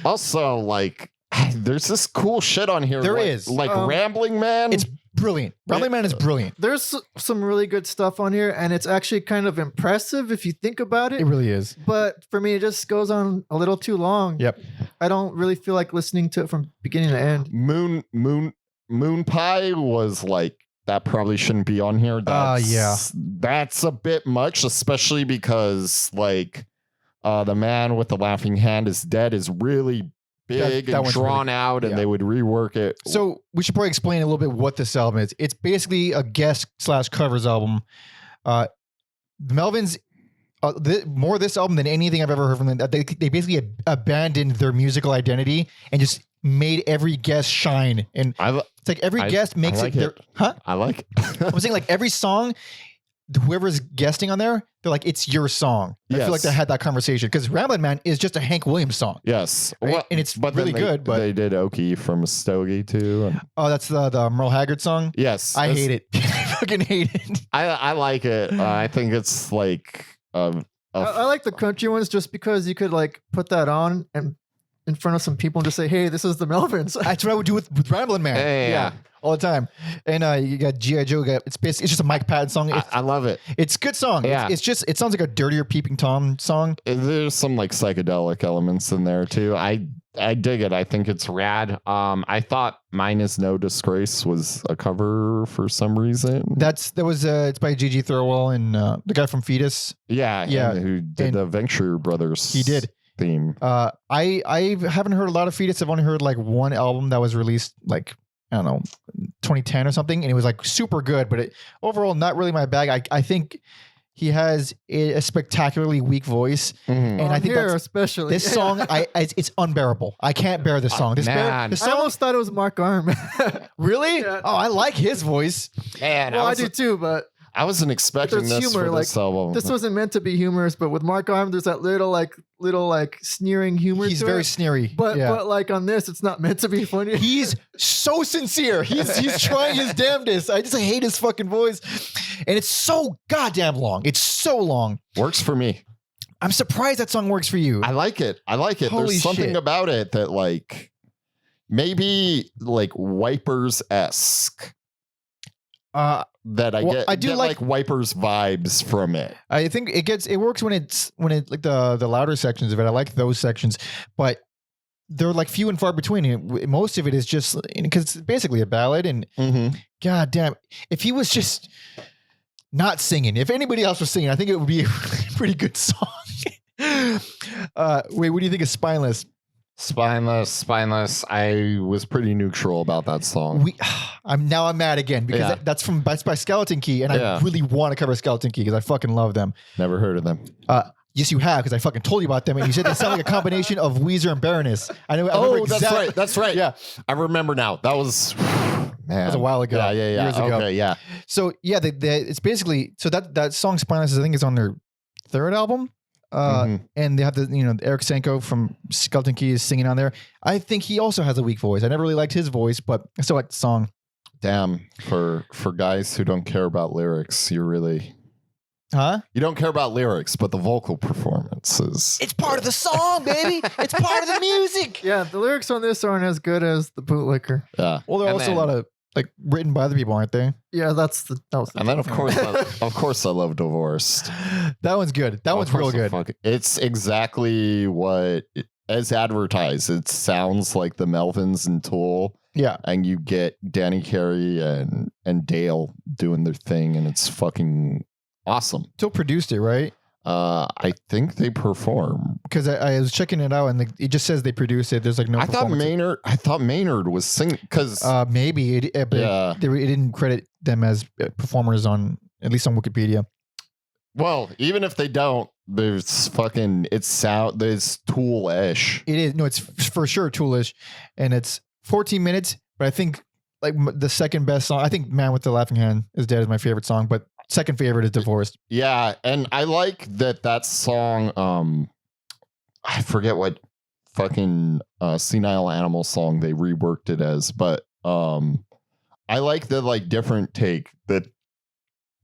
S3: Also, like, there's this cool shit on here.
S1: There
S3: like,
S1: is.
S3: Like Rambling Man.
S1: It's brilliant. Rambling Man is brilliant.
S2: There's some really good stuff on here, and it's actually kind of impressive if you think about it.
S1: It really is.
S2: But for me, it just goes on a little too long.
S1: Yep.
S2: I don't really feel like listening to it from beginning to end.
S3: Moon Pie was like, that probably shouldn't be on here. That's a bit much, especially because like the man with the laughing hand is dead is really big
S1: that
S3: and
S1: one's
S3: drawn out, and they would rework it.
S1: So we should probably explain a little bit what this album is. It's basically a guest/covers album. The Melvins, more this album than anything I've ever heard from them. They basically abandoned their musical identity and just made every guest shine. And it's like every guest makes
S3: like
S1: it. Huh?
S3: I like it.
S1: I'm saying like every song, whoever's guesting on there, they're like, it's your song. I feel like they had that conversation because Ramblin' Man is just a Hank Williams song.
S3: Yes.
S1: Right?
S3: Well,
S1: and it's
S3: but
S1: really good. But
S3: they did Okie from Stogie too. And
S1: that's the Merle Haggard song.
S3: yes.
S1: I hate it. I fucking hate it.
S3: I like it. I think it's like
S2: I like the country ones just because you could like put that on and in front of some people and just say, "Hey, this is the Melvins."
S1: That's what I would do with Ramblin' Man.
S3: Yeah.
S1: All the time. And you got G.I. Joe. It's just a Mike Patton song.
S3: I love it.
S1: It's a good song.
S3: Yeah.
S1: It sounds like a dirtier Peeping Tom song.
S3: There's some like psychedelic elements in there too. I dig it. I think it's rad. I thought Mine Is No Disgrace was a cover for some reason.
S1: It's by Gigi Thirlwell and the guy from Fetus.
S3: Yeah. Who did the Venture Brothers?
S1: He did.
S3: Theme.
S1: I haven't heard a lot of Fetus. I've only heard like one album that was released like, I don't know, 2010 or something, and it was like super good, but overall not really my bag. I think he has a spectacularly weak voice, and I think
S2: especially
S1: this song, it's unbearable. I can't bear this song.
S3: Man.
S1: The
S2: I
S1: song,
S2: almost thought it was Mark Arm.
S1: really?
S2: Yeah.
S1: Oh, I like his voice.
S3: Man,
S2: Well, I do too, but
S3: I wasn't expecting
S2: There's
S3: this
S2: humor,
S3: for this album.
S2: This wasn't meant to be humorous, but with Mark Arm, there's that little sneering humor.
S1: He's
S2: to
S1: very
S2: it.
S1: sneery.
S2: But
S1: yeah.
S2: but like on this, it's not meant to be funny.
S1: He's so sincere. He's trying his damnedest. I just hate his fucking voice. And it's so goddamn long. It's so long.
S3: Works for me.
S1: I'm surprised that song works for you.
S3: I like it.
S1: Holy
S3: There's something
S1: shit.
S3: about it that like maybe like Wipers-esque that I get.
S1: I do
S3: get,
S1: like
S3: Wipers vibes from it.
S1: I think it works when it like the louder sections of it. I like those sections, but they're like few and far between. Most of it is just because it's basically a ballad. And god damn, if he was just not singing, if anybody else was singing, I think it would be a pretty good song. Wait, what do you think of Spineless?
S3: Spineless. I was pretty neutral about that song.
S1: I'm mad again because that's by Skeleton Key, and I really want to cover Skeleton Key because I fucking love them.
S3: Never heard of them.
S1: Yes, you have, because I fucking told you about them, and you said they sound like a combination of Weezer and Baroness. I remember exactly.
S3: That's right.
S1: Yeah,
S3: I remember now. That was man.
S1: That was a while ago.
S3: Yeah.
S1: Years ago.
S3: Okay, yeah.
S1: So yeah, it's basically that song Spineless, I think, is on their third album. And they have Eric Sanko from Skeleton Key is singing on there. I think he also has a weak voice. I never really liked his voice, but I still like the song.
S3: Damn, for guys who don't care about lyrics, you're really you don't care about lyrics, but the vocal performances.
S1: It's part of the song, baby. It's part of the music.
S2: Yeah, the lyrics on this aren't as good as the Bootlicker.
S3: Yeah.
S1: Well, there are also a lot of like written by other people, aren't they?
S2: Yeah, that was the
S3: and then of course I love Divorced.
S1: That one's good. That one's real good.
S3: It's exactly what as advertised. It sounds like the Melvins and Tool.
S1: Yeah.
S3: And you get Danny Carey and Dale doing their thing, and it's fucking awesome.
S1: Tool produced it, right?
S3: I think they perform
S1: because I was checking it out, and it just says they produced it. There's like no.
S3: I thought Maynard was singing because
S1: maybe it didn't credit them as performers on at least on Wikipedia.
S3: Well, even if they don't, there's Tool-ish.
S1: It is it's for sure Tool-ish, and it's 14 minutes. But I think like the second best song. I think "Man with the Laughing Hand Is Dead" is my favorite song, but second favorite is "Divorced."
S3: Yeah, and I like that song. I forget what fucking Senile Animal song they reworked it as, but I like the like different take that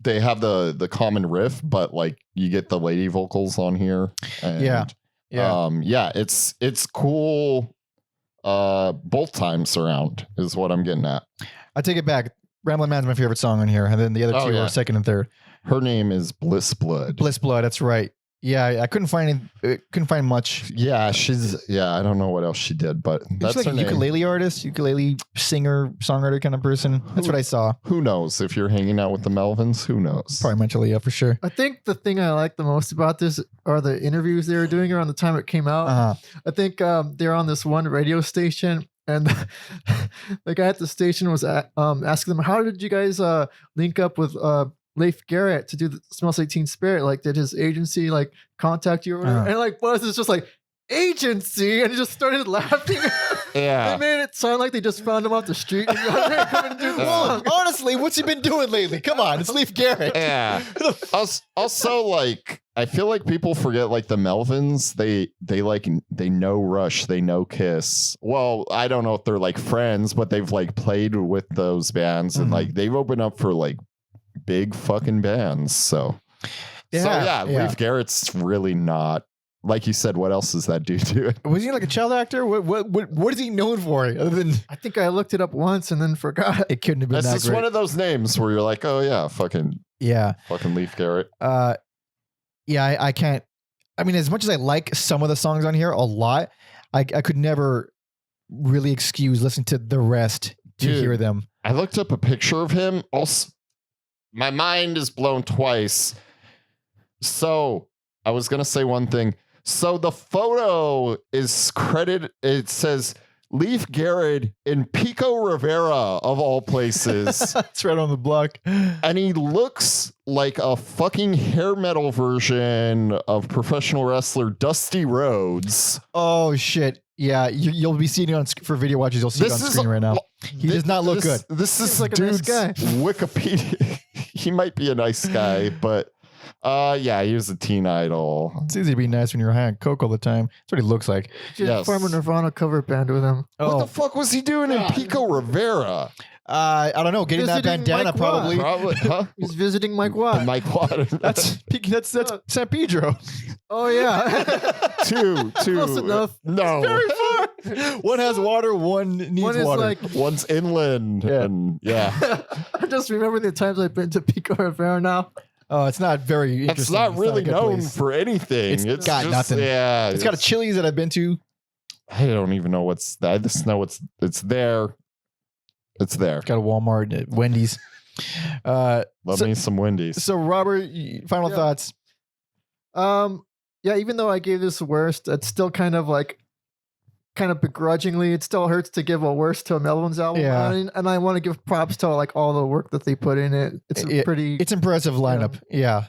S3: they have the common riff, but like you get the lady vocals on here. And, it's cool. Both times around is what I'm getting at.
S1: I take it back. Ramblin' Man's my favorite song on here, and then the other two are second and third.
S3: Her name is Bliss Blood.
S1: Bliss Blood, that's right. Yeah, I couldn't find much.
S3: Yeah, I don't know what else she did, but that's
S1: like
S3: her
S1: a
S3: name.
S1: ukulele artist, ukulele singer, songwriter kind of person. That's what I saw.
S3: Who knows? If you're hanging out with the Melvins, who knows?
S1: Probably mentally, yeah, for sure.
S2: I think the thing I like the most about this are the interviews they were doing around the time it came out. I think they're on this one radio station, and the guy at the station was asking them, how did you guys link up with Leif Garrett to do the Smells Like Teen Spirit? Like, did his agency like contact you or whatever? And like Buzz is just like, agency, and he just started laughing.
S3: Yeah,
S2: they made it sound like they just found him off the street. And coming to do the song.
S1: Honestly, what's he been doing lately? Come on, it's Leif Garrett.
S3: Yeah. Also, like, I feel like people forget, like, the Melvins. They know Rush, they know Kiss. Well, I don't know if they're like friends, but they've like played with those bands, and like they've opened up for like big fucking bands. So Leif Garrett's really not. Like you said, what else is that dude doing?
S1: Was he like a child actor? What is he known for? Other than
S2: I think I looked it up once and then forgot.
S1: It couldn't have been
S3: That's
S1: that
S3: just
S1: great.
S3: one of those names where you're like, oh yeah, fucking Leif Garrett.
S1: I can't. I mean, as much as I like some of the songs on here a lot, I could never really excuse listening to the rest to hear them.
S3: I looked up a picture of him. Also, my mind is blown twice. So I was gonna say one thing. So the photo is credited. It says Leif Garrett in Pico Rivera of all places.
S1: It's right on the block.
S3: And he looks like a fucking hair metal version of professional wrestler Dusty Rhodes.
S1: Oh shit! Yeah, you'll be seeing it on for video watchers. You'll see it on screen right now. He does not look good.
S3: This is
S2: like a nice
S3: dude's
S2: guy.
S3: Wikipedia. he might be a nice guy, but yeah, he was a teen idol.
S1: It's easy to be nice when you're high on coke all the time. That's what he looks like.
S2: Just form a Nirvana cover band with him.
S3: What the fuck was he doing in Pico Rivera?
S1: I don't know. Getting that
S2: Visiting
S1: bandana
S2: Mike
S1: probably.
S3: Probably, huh?
S2: He's visiting Mike Watt.
S3: Mike Watt.
S1: That's San Pedro.
S2: Oh yeah.
S3: two.
S2: Close enough.
S3: No.
S1: Very far. One has water. One needs
S2: One is
S1: water.
S2: like.
S3: One's inland.
S1: Yeah.
S3: And yeah.
S2: I just remember the times I've been to Pico Rivera now.
S1: Oh, it's not very interesting.
S3: It's not really
S1: a good
S3: known
S1: place.
S3: for anything.
S1: It's got
S3: just,
S1: nothing.
S3: Yeah.
S1: It's got a Chili's that I've been to.
S3: I don't even know what's that. I just know it's there. It's there.
S1: It's got a Walmart, Wendy's.
S3: Love me some Wendy's.
S1: So, Robert, final thoughts.
S2: Yeah, even though I gave this a worst, it's still kind of begrudgingly, it still hurts to give a worst to a Melvins album.
S1: Yeah.
S2: And I want to give props to like all the work that they put in it. It's a pretty.
S1: It's impressive lineup. Yeah.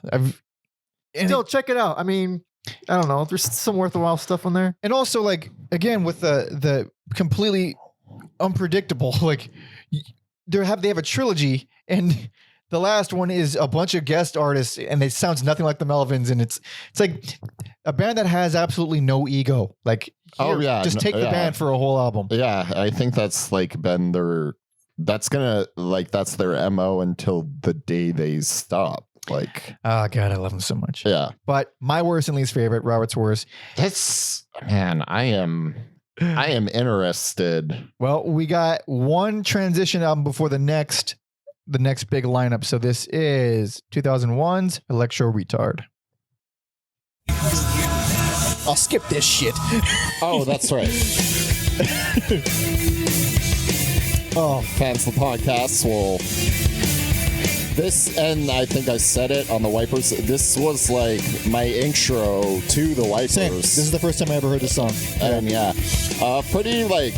S2: Still, check it out. I mean, I don't know. There's some worthwhile stuff on there.
S1: And also, like, again, with the completely unpredictable, like, they have a trilogy, and the last one is a bunch of guest artists, and it sounds nothing like the Melvins, and it's like a band that has absolutely no ego. Like, just take the band for a whole album.
S3: Yeah, I think that's like been that's their MO until the day they stop. Like,
S1: oh god, I love them so much.
S3: Yeah.
S1: But my worst and least favorite, Robert's worst.
S3: I am interested.
S1: Well, we got one transition album before the next big lineup. So this is 2001's Electroretard.
S4: I'll skip this shit.
S3: Oh, that's right. Fans of the podcast will. This, and I think I said it on the Wipers, this was like my intro to the Wipers.
S1: Same. This is the first time I ever heard this song.
S3: And pretty like,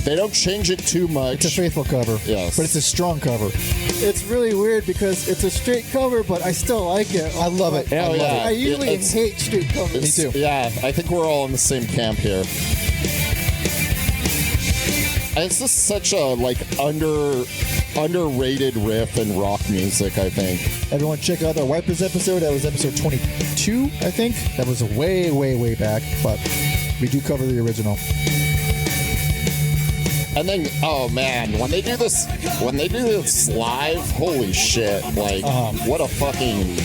S3: they don't change it too much.
S1: It's a faithful cover.
S3: Yes.
S1: But it's a strong cover.
S2: It's really weird because it's a straight cover, but I still like it.
S1: I love it.
S3: Oh, yeah.
S2: I usually hate straight covers.
S1: Me too.
S3: Yeah, I think we're all in the same camp here. It's just such a like underrated riff in rock music, I think.
S1: Everyone check out our Wipers episode. That was episode 22, I think. That was way, way, way back, but we do cover the original.
S3: And then, oh man, when they do this live, holy shit! Like, what a fucking.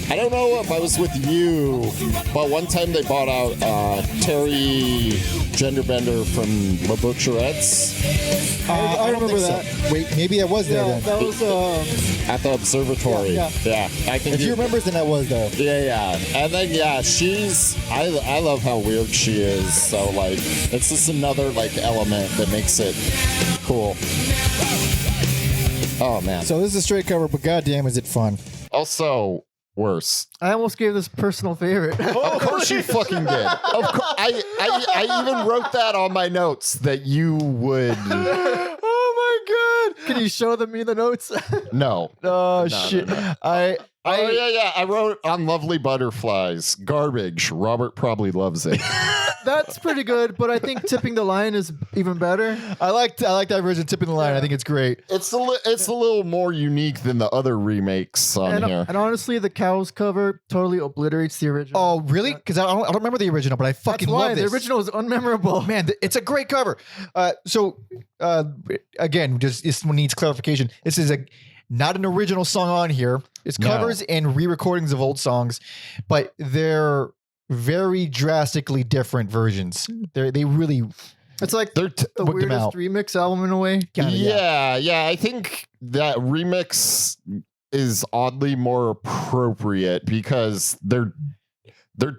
S3: I don't know if I was with you, but one time they bought out Terry Genderbender from the Butcherettes.
S1: I remember that. Wait, maybe I was there then.
S2: That was
S3: at the observatory.
S2: Yeah.
S3: I think
S1: if you remember, then I was there.
S3: Yeah. And then I love how weird she is. So like, it's just another like element that makes it cool. Oh man.
S1: So this is a straight cover, but goddamn, is it fun?
S3: Also, worse.
S2: I almost gave this personal favorite.
S3: Of course you fucking did. Of course, I even wrote that on my notes that you would.
S2: Oh my god! Can you show me the notes?
S3: No.
S2: Oh
S1: shit!
S2: No.
S3: I wrote on Lovely Butterflies. Garbage. Robert probably loves it.
S2: That's pretty good, but I think Tipping the Line is even better.
S1: I like that version, Tipping the Line. I think it's great.
S3: It's a little more unique than the other remakes on here.
S2: And honestly, the Cows cover totally obliterates the original.
S1: Oh, really? Because I don't remember the original, but I fucking love this.
S2: The original is unmemorable.
S1: Man, it's a great cover. Again, this one needs clarification. This is not an original song on here. It's covers and re-recordings of old songs, but they're very drastically different versions. They really.
S2: It's like the weirdest remix album in a way.
S3: Yeah. I think that remix is oddly more appropriate because they're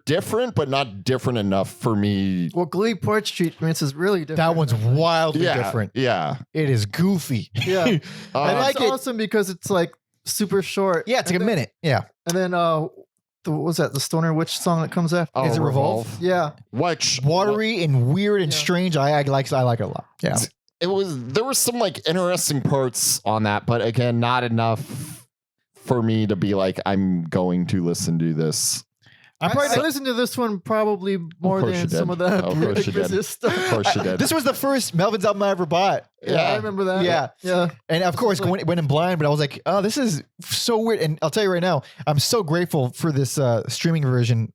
S3: different, but not different enough for me.
S2: Well, Glee Porch Treatments is really different.
S1: That one's wildly different.
S3: Yeah.
S1: It is goofy.
S2: Yeah.
S1: I like
S2: it's awesome because it's like super short.
S1: Yeah, it's like a minute. Yeah.
S2: And then what was that? The Stoner Witch song that comes after?
S1: Is it Revolve?
S2: Yeah.
S3: Which
S1: watery and weird and strange. I like it a lot. Yeah.
S3: There was some like interesting parts on that, but again, not enough for me to be like, I'm going to listen to this.
S2: I listened to this one probably more
S3: course
S2: than
S3: you did.
S2: some of the
S3: Of course you did.
S2: business stuff.
S3: Of course you did.
S1: This was the first Melvins album I ever bought.
S2: I remember that.
S1: Yeah.
S2: Yeah.
S1: And of course, went in blind, but I was like, oh, this is so weird. And I'll tell you right now, I'm so grateful for this streaming version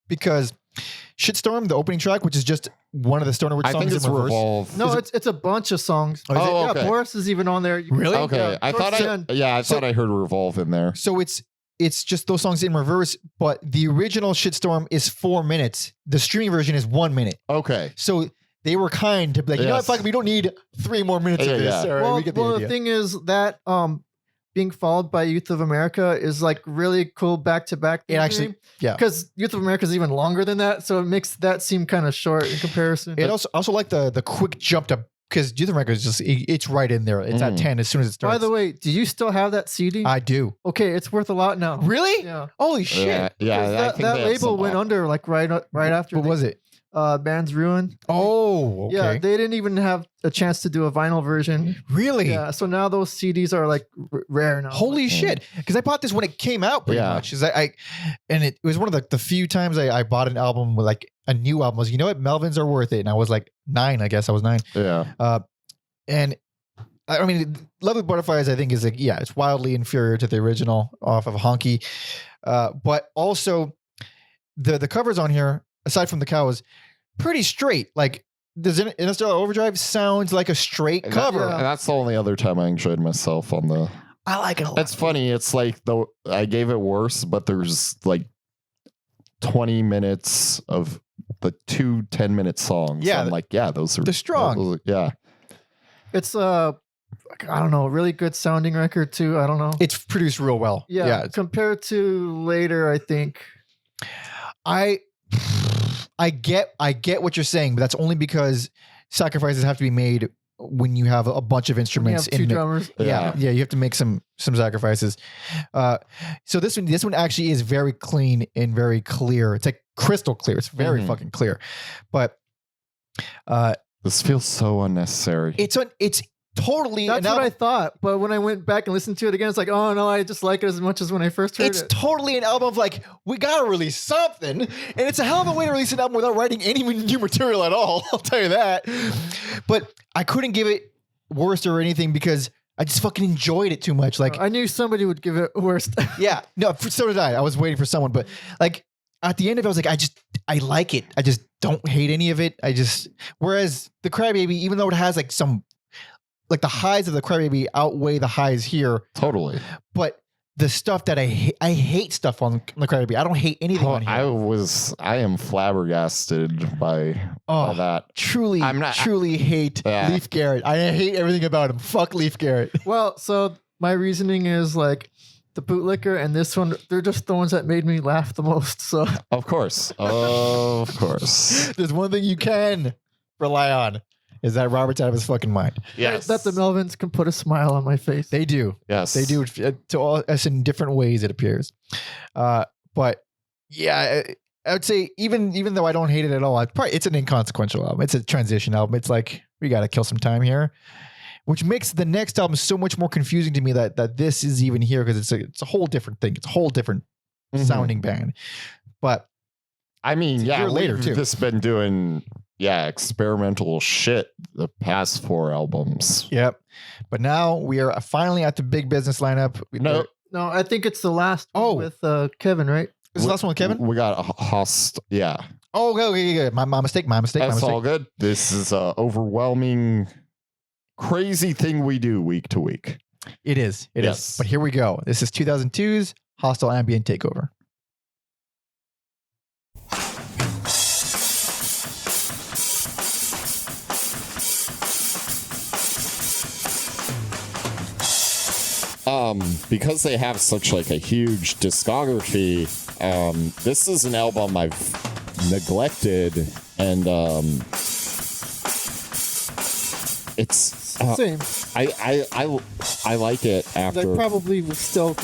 S1: because Shitstorm, the opening track, which is just one of the Stoner Witch
S3: I
S1: songs
S3: think it's
S1: in reverse.
S3: Revolve.
S2: No, it's a bunch of songs.
S1: Oh, is it?
S3: Oh, okay.
S2: Yeah, Boris is even on there.
S1: Really?
S3: Okay.
S2: Yeah,
S3: I thought
S2: towards
S3: I heard Revolve in there.
S1: So it's just those songs in reverse, but the original Shitstorm is 4 minutes. The streaming version is 1 minute.
S3: Okay.
S1: So they were kind to be like, you know what,
S3: Yes.
S1: fuck, we don't need 3 more minutes
S3: Yeah,
S1: of this.
S3: yeah.
S1: All right,
S2: Well,
S1: we get the idea.
S2: the thing is that being followed by Youth of America is like really cool back to back.
S1: It actually- yeah.
S2: because Youth of America is even longer than that, so it makes that seem kind of short in comparison.
S1: It also like the quick jump to, because Youth of America is just, it's right in there. It's at 10 as soon as it starts.
S2: By the way, do you still have that CD?
S1: I do.
S2: Okay, it's worth a lot now.
S1: Really?
S2: Yeah.
S1: Holy shit.
S3: Yeah.
S2: 'Cause
S3: I
S2: that
S3: think they have
S2: label
S3: some
S2: went
S3: off.
S2: under like right after.
S1: What was it?
S2: Band's Ruin.
S1: Oh, okay.
S2: Yeah, they didn't even have a chance to do a vinyl version.
S1: Really?
S2: Yeah, so now those CDs are like rare now.
S1: Holy shit! Because I bought this when it came out, pretty
S3: Yeah.
S1: much. And it was one of the few times I bought an album with like a new album. I was, you know what, Melvins are worth it, and I was like 9, I guess I was 9.
S3: Yeah.
S1: And I mean, Lovely Butterflies, I think is like, yeah, it's wildly inferior to the original off of Honky, but also the covers on here, aside from the cows, pretty straight. Like, does Interstellar Overdrive sounds like a straight cover?
S3: And that's the only other time I enjoyed myself on the.
S1: I like it a lot.
S3: It's funny. It's like I gave it worse, but there's like 20 minutes of the 2 10-minute songs.
S1: Yeah,
S3: I'm like, yeah, those are
S1: they're strong.
S3: yeah.
S2: It's I don't know, really good sounding record too. I don't know.
S1: It's produced real well.
S2: Yeah, compared to later, I think.
S1: I get what you're saying, but that's only because sacrifices have to be made when you have a bunch of
S2: We
S1: instruments
S2: have two
S1: in the,
S2: drummers.
S1: yeah, you have to make some sacrifices. So this one actually is very clean and very clear. It's like crystal clear. It's very fucking clear. But
S3: This feels so unnecessary.
S1: it's totally
S2: That's
S1: an
S2: what I
S1: album,
S2: thought. But when I went back and listened to it again, it's like, oh no, I just like it as much as when I first heard
S1: it's
S2: it.
S1: totally an album of like, we gotta release something. And it's a hell of a way to release an album without writing any new material at all. I'll tell you that. But I couldn't give it worst or anything because I just fucking enjoyed it too much. Like,
S2: I knew somebody would give it worst.
S1: yeah, no, so did I. I was waiting for someone, but like at the end of it, I was like, I like it. I just don't hate any of it. Whereas the Crybaby, even though it has like some, like the highs of the Crybaby outweigh the highs here,
S3: Totally.
S1: but the stuff that I hate stuff on the Crybaby. I don't hate anything on here.
S3: I am flabbergasted by that.
S1: Truly,
S3: I'm not-
S1: truly hate
S3: Yeah.
S1: Leif Garrett. I hate everything about him. Fuck Leif Garrett.
S2: Well, so my reasoning is like the Bootlicker and this one, they're just the ones that made me laugh the most. So
S3: Of course. Of course.
S1: There's one thing you can rely on is that Robert's out of his fucking mind.
S3: Yes.
S2: that the Melvins can put a smile on my face.
S1: They do.
S3: Yes.
S1: They do it to all us in different ways, it appears. But yeah, I would say even though I don't hate it at all, it's an inconsequential album. It's a transition album. It's like, we got to kill some time here, which makes the next album so much more confusing to me that this is even here because it's a whole different thing. It's a whole different sounding band. But
S3: I mean,
S1: It's a
S3: yeah,
S1: year later,
S3: we've
S1: too.
S3: just been doing experimental shit the past 4 albums.
S1: yep. But now we are finally at the big business lineup.
S3: No,
S2: No, I think it's the last one
S1: Oh.
S2: with Kevin, right?
S1: Is the last one with Kevin?
S3: We got a host. Yeah,
S1: Oh, okay. My mistake.
S3: that's all good. This is a overwhelming, crazy thing we do week to week.
S1: It is. It is.
S3: Yes.
S1: But here we go. This is 2002's Hostile Ambient Takeover.
S3: Because they have such like a huge discography, this is an album I've neglected, and it's
S2: Same.
S3: I like it
S2: I
S3: after.
S2: probably will still.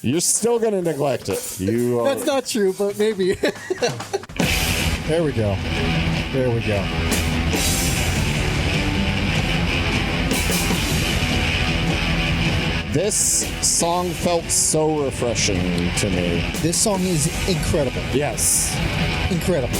S3: You're still gonna neglect it. You
S2: That's not true, but maybe.
S1: There we go. There we go.
S3: This song felt so refreshing to me.
S4: This song is incredible.
S3: Yes.
S4: Incredible.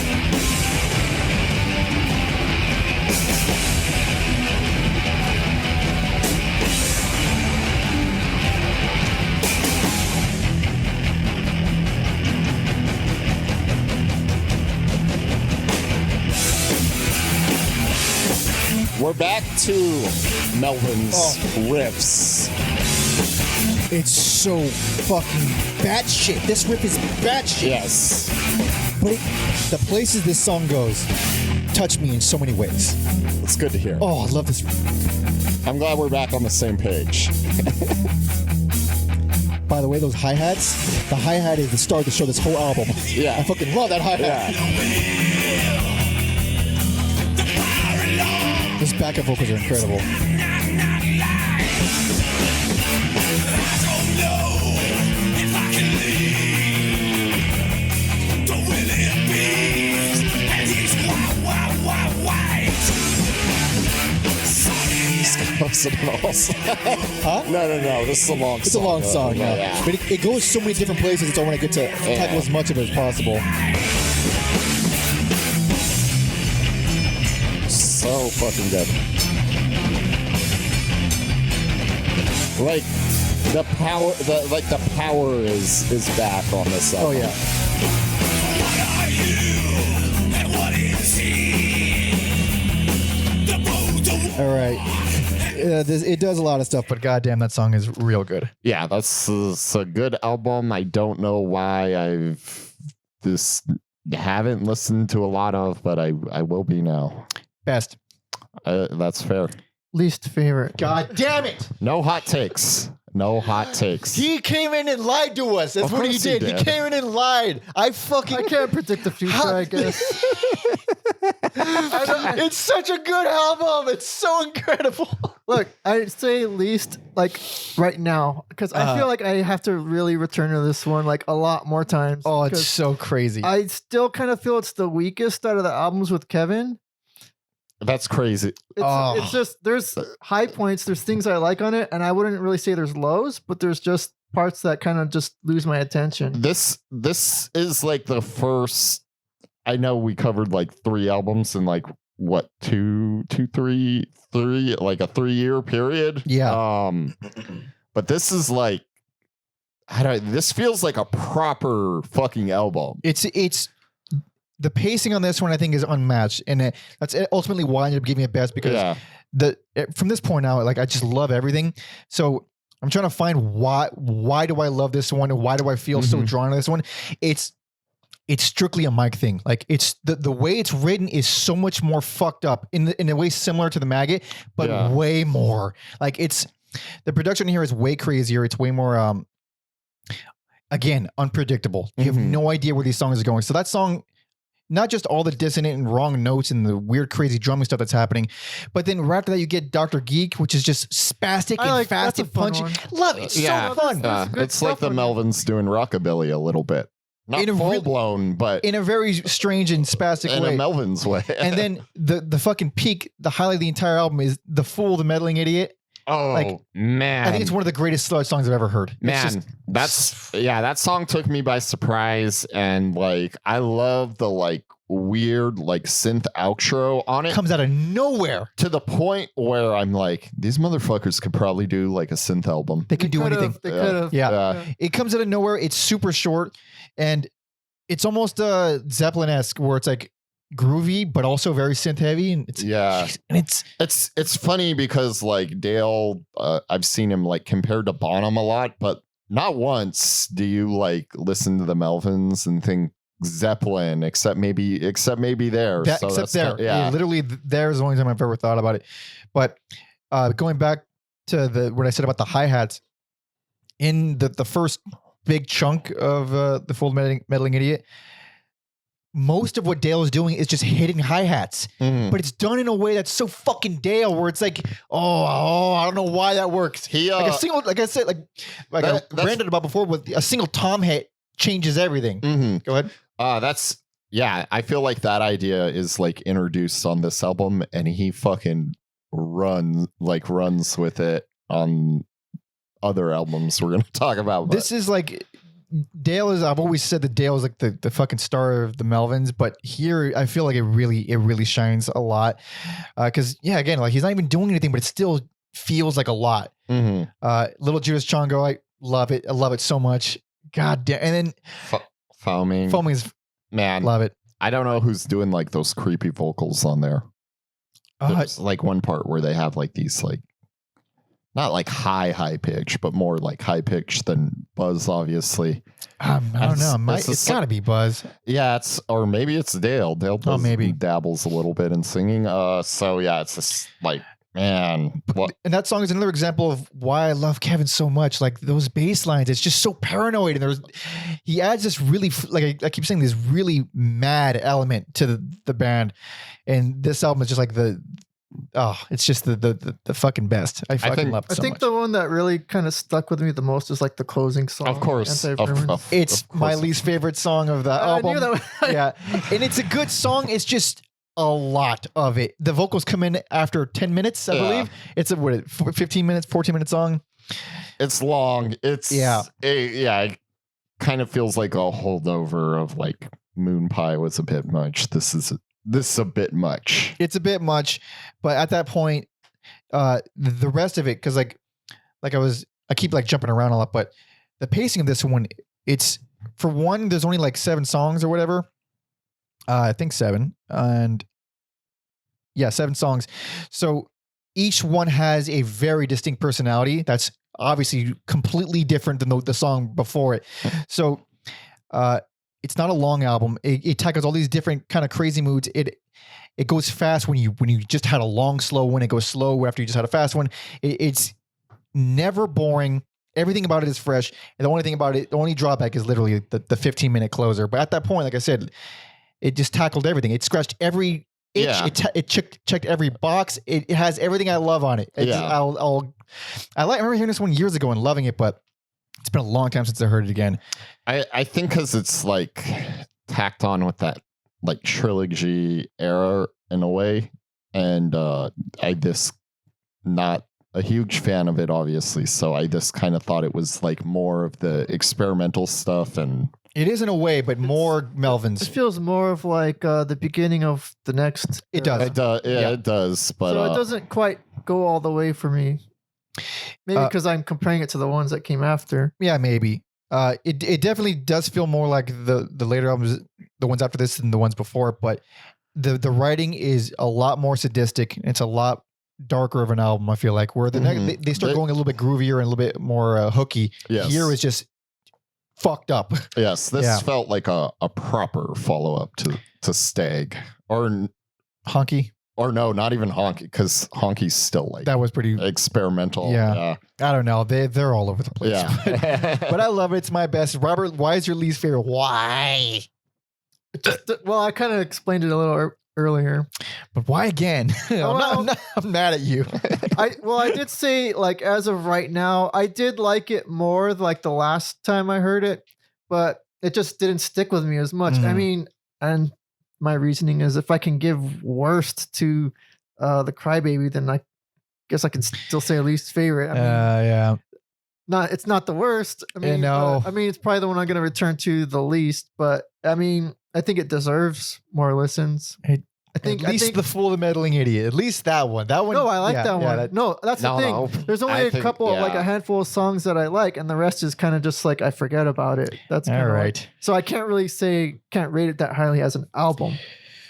S3: We're back to Melvin's riffs.
S4: It's so fucking batshit. This riff is batshit.
S3: Yes.
S4: But the places this song goes touch me in so many ways.
S3: It's good to hear.
S4: Oh, I love this riff.
S3: I'm glad we're back on the same page.
S4: By the way, those hi-hats, the hi-hat is the start to show this whole album.
S3: Yeah.
S4: I fucking love that hi-hat.
S3: Yeah.
S4: Those backup vocals are incredible.
S3: Huh? No. This is a long song.
S4: It's a long song, yeah. But it goes so many different places, so I want to get to tackle as much of it as possible.
S3: So fucking good. Like the power is back on this album.
S4: Oh yeah. All right. It does a lot of stuff,
S1: But goddamn, that song is real good.
S3: Yeah, that's a good album. I don't know why haven't listened to a lot of, but I will be now.
S1: Best.
S3: That's fair.
S2: Least favorite.
S1: God damn it!
S3: No hot takes. No hot takes.
S1: He came in and lied to us. That's
S3: Of
S1: what he
S3: course he
S1: did. He
S3: did.
S1: came in and lied. I
S2: can't predict the future, I guess.
S1: It's such a good album. It's so incredible.
S2: Look, I'd say least like right now because I feel like I have to really return to this one like a lot more times.
S1: Oh, it's
S2: 'cause
S1: so crazy.
S2: I still kind of feel it's the weakest out of the albums with Kevin.
S3: That's crazy.
S2: It's just there's high points, there's things I like on it, and I wouldn't really say there's lows, but there's just parts that kind of just lose my attention.
S3: This is like the first. I know we covered like 3 albums in like what 3 like a 3-year period.
S1: Yeah.
S3: But this is like this feels like a proper fucking album.
S1: It's the pacing on this one I think is unmatched, and that's ultimately why I ended up giving it best because from this point out, like I just love everything. So I'm trying to find why do I love this one, and why do I feel so drawn to this one? It's strictly a mic thing. Like it's the way it's written is so much more fucked up in a way similar to the Maggot, but way more. Like the production here is way crazier. It's way more again unpredictable. You have no idea where these songs are going. So that song. Not just all the dissonant and wrong notes and the weird, crazy drumming stuff that's happening, but then right after that you get Dr. Geek, which is just spastic and fast and punchy. Love it. It's so fun.
S3: It's like the Melvins doing rockabilly a little bit. Not full blown, but
S1: in a very strange and spastic way.
S3: In a Melvins way.
S1: And then the fucking peak, the highlight of the entire album is The Fool, the Meddling Idiot.
S3: Oh, man.
S1: I think it's one of the greatest songs I've ever heard.
S3: Man, that song took me by surprise. And like, I love the like weird, like synth outro on it.
S1: Comes out of nowhere.
S3: To the point where I'm like, these motherfuckers could probably do like a synth album.
S1: They could do anything.
S2: They could have.
S1: Yeah. It comes out of nowhere. It's super short. And it's almost Zeppelin-esque where it's like, groovy but also very synth heavy, and
S3: it's funny because like Dale I've seen him like compared to Bonham a lot, but not once do you like listen to the Melvins and think Zeppelin except maybe there.
S1: Literally there's the only time I've ever thought about it. But going back to what I said about the hi-hats in the first big chunk of the Full Meddling Idiot, most of what Dale is doing is just hitting hi-hats, but it's done in a way that's so fucking Dale, where it's like, I don't know why that works. Like a single, like I said, I ranted about before, with a single tom hit changes everything. Go ahead.
S3: I feel like that idea is like introduced on this album, and he fucking runs with it on other albums we're going to talk about. But.
S1: This is like Dale is. I've always said that Dale is like the fucking star of the Melvins, but here I feel like it really shines a lot. Because again, like he's not even doing anything, but it still feels like a lot. Little Judas Chongo, I love it. I love it so much. God damn. And then
S3: Foaming
S1: is
S3: man.
S1: Love it.
S3: I don't know who's doing like those creepy vocals on there. There's like one part where they have like these like not like high pitch, but more like high pitch than Buzz, obviously.
S1: I don't know. It's got to be Buzz.
S3: Yeah, or maybe it's Dale. Dale does,
S1: maybe
S3: dabbles a little bit in singing. So yeah, it's just like, man. What?
S1: And that song is another example of why I love Kevin so much. Like those bass lines, it's just so paranoid. And he adds this really, like I keep saying, this really mad element to the band. And this album is just like it's just the fucking best. I fucking love it so much.
S2: I think the one that really kind of stuck with me the most is like the closing song.
S3: Of course.
S1: It's my least favorite song of the album.
S2: I knew that.
S1: Yeah. And it's a good song. It's just a lot of it. The vocals come in after 10 minutes, I believe. It's a 15 minutes, 14-minute song.
S3: It's long. It kind of feels like a holdover of like Moon Pie was a bit much. This is a bit much.
S1: It's a bit much, but at that point, the rest of it, because like I keep like jumping around a lot, but the pacing of this one, it's for one, there's only like 7 songs or whatever. I think 7, and 7 songs. So each one has a very distinct personality. That's obviously completely different than the song before it. So, it's not a long album. It tackles all these different kind of crazy moods. It goes fast when you just had a long slow one. It goes slow after you just had a fast one. It's never boring. Everything about it is fresh. And the only drawback is literally the 15-minute closer. But at that point, like I said, it just tackled everything. It scratched every itch.
S3: Yeah.
S1: It checked every box. It has everything I love on it. I remember hearing this one years ago and loving it, but it's been a long time since I heard it again.
S3: I think because it's like tacked on with that like trilogy era in a way, and I just not a huge fan of it, obviously. So I just kind of thought it was like more of the experimental stuff, and
S1: it is in a way, but more Melvins.
S2: It feels more of like the beginning of the next.
S1: It does.
S3: It does. Yeah, it does. But
S2: so it doesn't quite go all the way for me. Maybe because I'm comparing it to the ones that came after.
S1: Yeah, maybe. It definitely does feel more like the later albums, the ones after this than the ones before. But the writing is a lot more sadistic. It's a lot darker of an album. I feel like where they start going a little bit groovier and a little bit more hooky.
S3: Yes.
S1: Here is just fucked up.
S3: Yes, this felt like a proper follow up to Stag or
S1: Honky.
S3: Or no, not even Honky, because Honky's still like
S1: that was pretty
S3: experimental.
S1: Yeah. I don't know. They're all over the place.
S3: Yeah.
S1: But I love it. It's my best. Robert, why is your least favorite? Why?
S2: Well, I kind of explained it a little earlier.
S1: But why again? I'm mad at you.
S2: I did say, like, as of right now, I did like it more like the last time I heard it, but it just didn't stick with me as much. I mean, and my reasoning is if I can give worst to the Crybaby, then I guess I can still say least favorite. I mean, it's not the worst. I mean, it's probably the one I'm going to return to the least, but I mean, I think it deserves more listens. At least
S1: the Fool the Meddling Idiot. At least that one. No,
S2: I like that one. That's the thing. There's only like a handful of songs that I like, and the rest is kind of just like I forget about it. That's all right. So I can't rate it that highly as an album.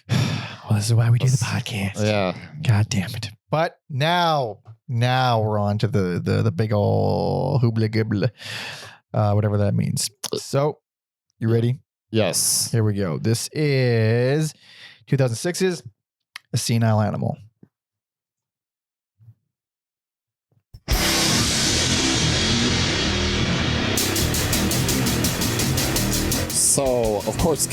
S1: Well, this is why we do the podcast.
S3: Yeah.
S1: God damn it. But now we're on to the big ol' hoobla gibla, whatever that means. So, you ready?
S3: Yes.
S1: Here we go. This is 2006's A Senile Animal.
S3: So, of course,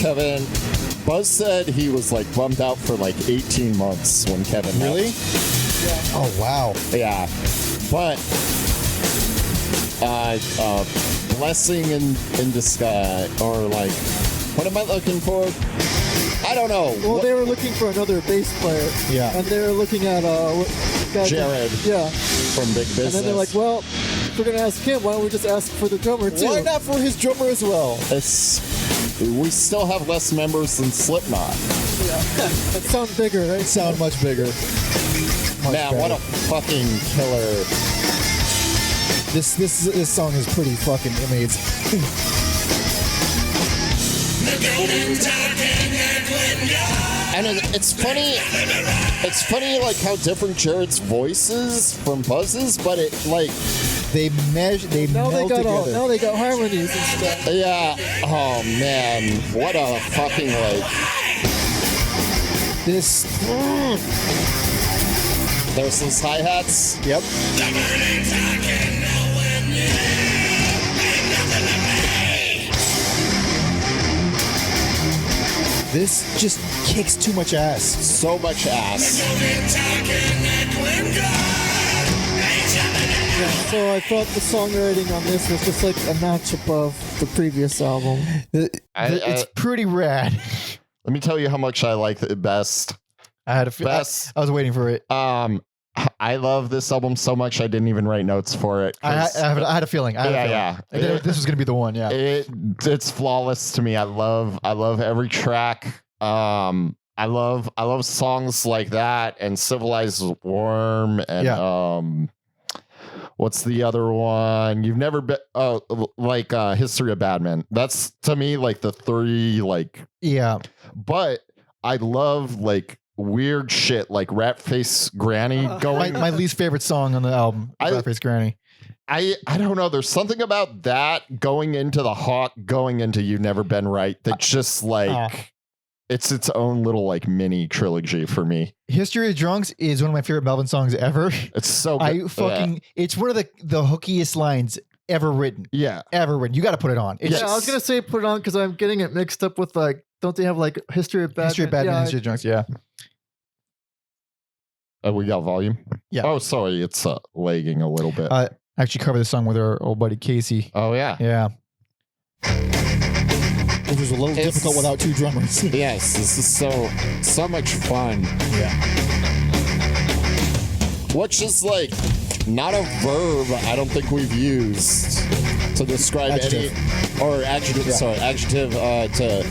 S3: Buzz said he was like bummed out for like 18 months when Kevin
S1: Really?
S2: Yeah.
S1: Oh, wow.
S3: Yeah. But blessing in disguise, or like, what am I looking for? I don't know.
S2: Well, they were looking for another bass player.
S1: Yeah.
S2: And they were looking at
S3: Jared.
S2: Yeah.
S3: From Big Business.
S2: And then they're like, well,
S6: we're gonna ask him, why don't we just ask for the drummer too?
S4: Why not for his drummer as well?
S3: We still have less members than Slipknot.
S6: It sounds bigger, right?
S4: Sound much bigger.
S3: Man, what a fucking killer.
S4: This song is pretty fucking amazing.
S3: And it's funny. It's funny, like how different Jared's voice is from Buzz's, but it like
S4: They meld together.
S6: Now they got harmonies and stuff.
S3: yeah. Oh man, what a fucking like.
S4: This.
S3: There's those hi hats.
S4: Yep. This just kicks too much ass.
S3: So much ass.
S6: Yeah, so I thought the songwriting on this was just like a notch above the previous album.
S1: It's pretty rad.
S3: Let me tell you how much I like it best.
S1: I had a
S3: Best.
S1: I was waiting for it.
S3: I love this album so much I didn't even write notes for it.
S1: I had a feeling.
S3: Yeah.
S1: This was gonna be the one. Yeah.
S3: It's flawless to me. I love every track. I love songs like that and Civilized Worm and what's the other one? You've never been History of Badman. That's to me like the three like But I love like weird shit like Rat Face Granny going.
S1: My least favorite song on the album, Rat Face Granny.
S3: I don't know. There's something about that going into the Hawk, going into You've Never Been Right. That's just like it's its own little like mini trilogy for me.
S1: History of Drunks is one of my favorite Melvin songs ever.
S3: It's so good.
S1: It's one of the hookiest lines ever written.
S3: Yeah.
S1: Ever written. You got to put it on.
S2: I was going to say put it on because I'm getting it mixed up with like, don't they have like History of Badman?
S1: History of Badman, History of Drunks, yeah.
S3: We got volume?
S1: Yeah.
S3: Oh, sorry. It's lagging a little bit.
S1: I actually covered this song with our old buddy Casey.
S3: Oh, yeah.
S1: Yeah.
S4: It was a little difficult without two drummers.
S3: Yes, this is so much fun.
S4: Yeah.
S3: Which is like not a verb I don't think we've used to describe
S4: Adjective.
S3: adjective to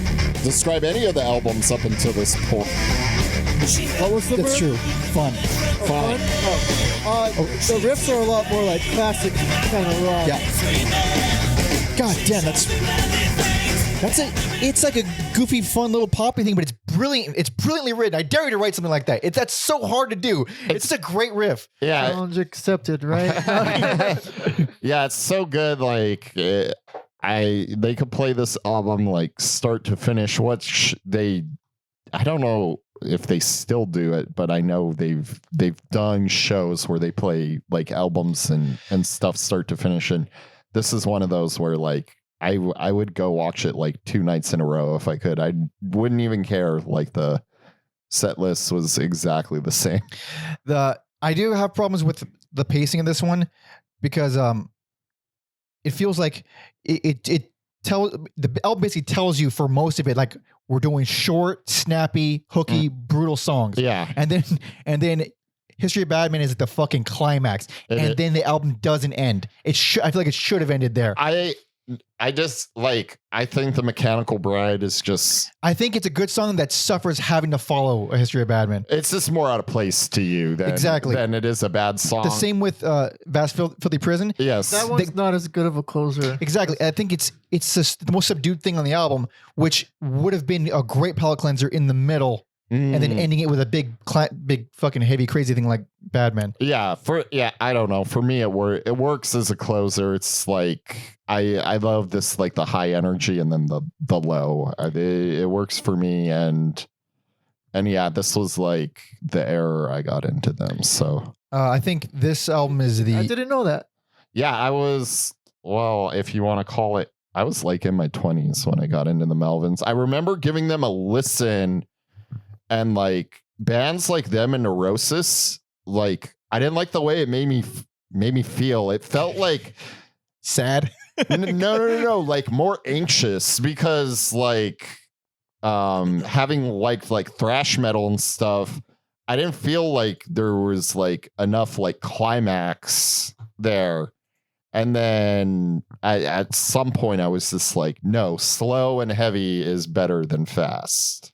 S3: describe any of the albums up until this point.
S6: What was the
S4: That's
S6: verb?
S4: true. Fun.
S6: Fun? The riffs are a lot more like classic kind of rock.
S4: Yeah. God damn, that's it. It's like a goofy, fun little poppy thing, but it's brilliant. It's brilliantly written. I dare you to write something like that. That's so hard to do. It's a great riff.
S3: Yeah.
S2: Challenge accepted, right?
S3: Yeah, it's so good. Like they could play this album like start to finish. I don't know if they still do it, but I know they've done shows where they play like albums and stuff start to finish. And this is one of those where like I would go watch it like 2 nights in a row if I could. I wouldn't even care. Like the set list was exactly the same.
S1: I do have problems with the pacing of this one because it feels like the album basically tells you for most of it like we're doing short, snappy, hooky, brutal songs.
S3: Yeah.
S1: And then History of Badman is at the fucking climax. And then the album doesn't end. I feel like it should have ended there.
S3: I just like I think The Mechanical Bride is just
S1: I think it's a good song that suffers having to follow A History of Badman.
S3: it's just more out of place to you than it is a bad song.
S1: The same with Vast Filthy Prison.
S3: Yes.
S2: That one's not as good of a closer.
S1: Exactly. I think it's just the most subdued thing on the album, which would have been a great palate cleanser in the middle, and then ending it with a big fucking heavy crazy thing like Badman.
S3: Yeah, I don't know. For me, it works as a closer. It's like I love this like the high energy and then the low. It works for me, and yeah, this was like the era I got into them. So
S1: I think this album is
S2: I didn't know that.
S3: yeah, I was if you want to call it, I was like in my 20s when I got into the Melvins. I remember giving them a listen. And like bands like them and Neurosis, like I didn't like the way it made me feel. It felt like
S1: sad.
S3: No, like more anxious because like having liked like thrash metal and stuff, I didn't feel like there was like enough like climax there. And then at some point, I was just like, no, slow and heavy is better than fast.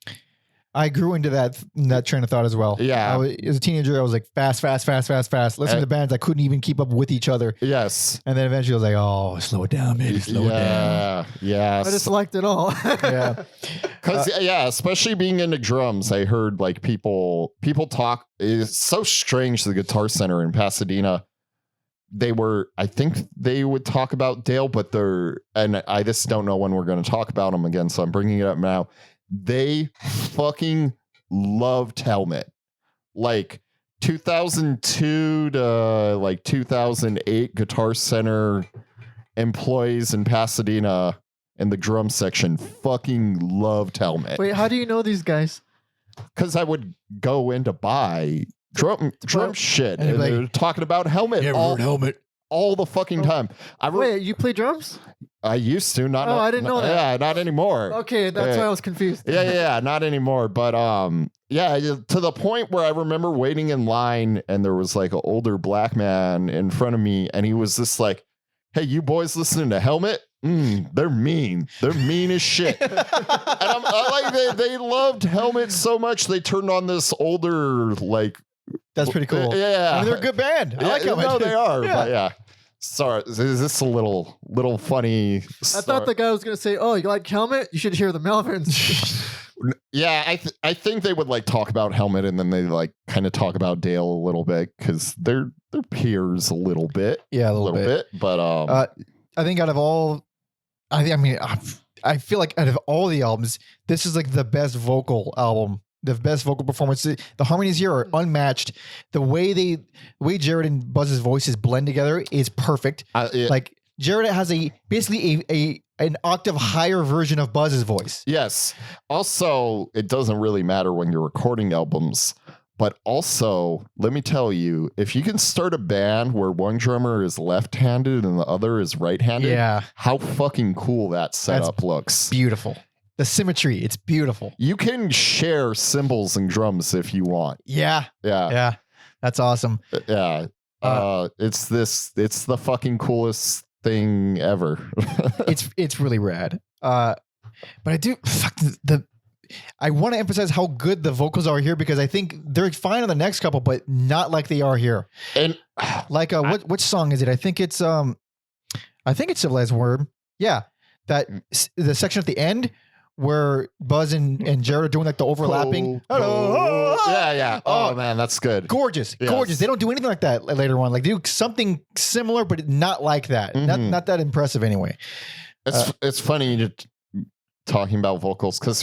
S1: I grew into that train of thought as well.
S3: Yeah.
S1: As a teenager, I was like fast. Listening to bands, I couldn't even keep up with each other.
S3: Yes.
S1: And then eventually I was like, oh, slow it down, baby. Slow it down.
S3: Yeah.
S2: I just liked it all.
S1: Yeah.
S3: Because, especially being into drums, I heard like people talk. It's so strange. The Guitar Center in Pasadena, I think they would talk about Dale, but and I just don't know when we're going to talk about them again. So I'm bringing it up now. They fucking loved Helmet. Like 2002 to like 2008, Guitar Center employees in Pasadena in the drum section fucking loved Helmet.
S2: Wait, how do you know these guys?
S3: Because I would go in to buy drum shit, and
S1: like,
S3: they're talking about Helmet.
S1: Helmet
S3: all the fucking time.
S2: Wait, you play drums?
S3: I used to, not.
S2: Oh, I didn't know that.
S3: Yeah, not anymore.
S2: Okay, that's why I was confused.
S3: Yeah, not anymore. But to the point where I remember waiting in line, and there was like an older black man in front of me, and he was just like, "Hey, you boys listening to Helmet? They're mean. They're mean as shit." And they loved Helmet so much they turned on this older like.
S1: That's pretty cool.
S3: Yeah,
S1: I mean, they're a good band. I like Helmet.
S3: No, they are.
S1: Yeah.
S3: But yeah. Sorry, is this a little funny?
S2: I thought the guy was gonna say, "Oh, you like Helmet? You should hear the Melvins."
S3: Yeah, I think they would like talk about Helmet, and then they like kind of talk about Dale a little bit because they're peers a little bit.
S1: Yeah, a little bit.
S3: But
S1: I think out of all, I feel like out of all the albums, this is like the best vocal album. The best vocal performance. The harmonies here are unmatched. The way Jared and Buzz's voices blend together is perfect. Like Jared has basically an octave higher version of Buzz's voice.
S3: Yes. Also, it doesn't really matter when you're recording albums, but also, let me tell you, if you can start a band where one drummer is left-handed and the other is right-handed, how fucking cool that setup looks.
S1: Beautiful. The symmetry, it's beautiful.
S3: You can share cymbals and drums if you want.
S1: Yeah. That's awesome.
S3: Yeah. It's the fucking coolest thing ever.
S1: it's really rad. But I do I want to emphasize how good the vocals are here because I think they're fine on the next couple, but not like they are here.
S3: And
S1: like which song is it? I think it's Civilized Worm. Yeah. The section at the end where Buzz and Jared are doing like the overlapping.
S3: Hello. Yeah. Oh man, that's good.
S1: Gorgeous.
S3: Yes.
S1: Gorgeous. They don't do anything like that later on. Like they do something similar, but not like that.
S3: Mm-hmm.
S1: Not that impressive anyway.
S3: It's funny talking about vocals because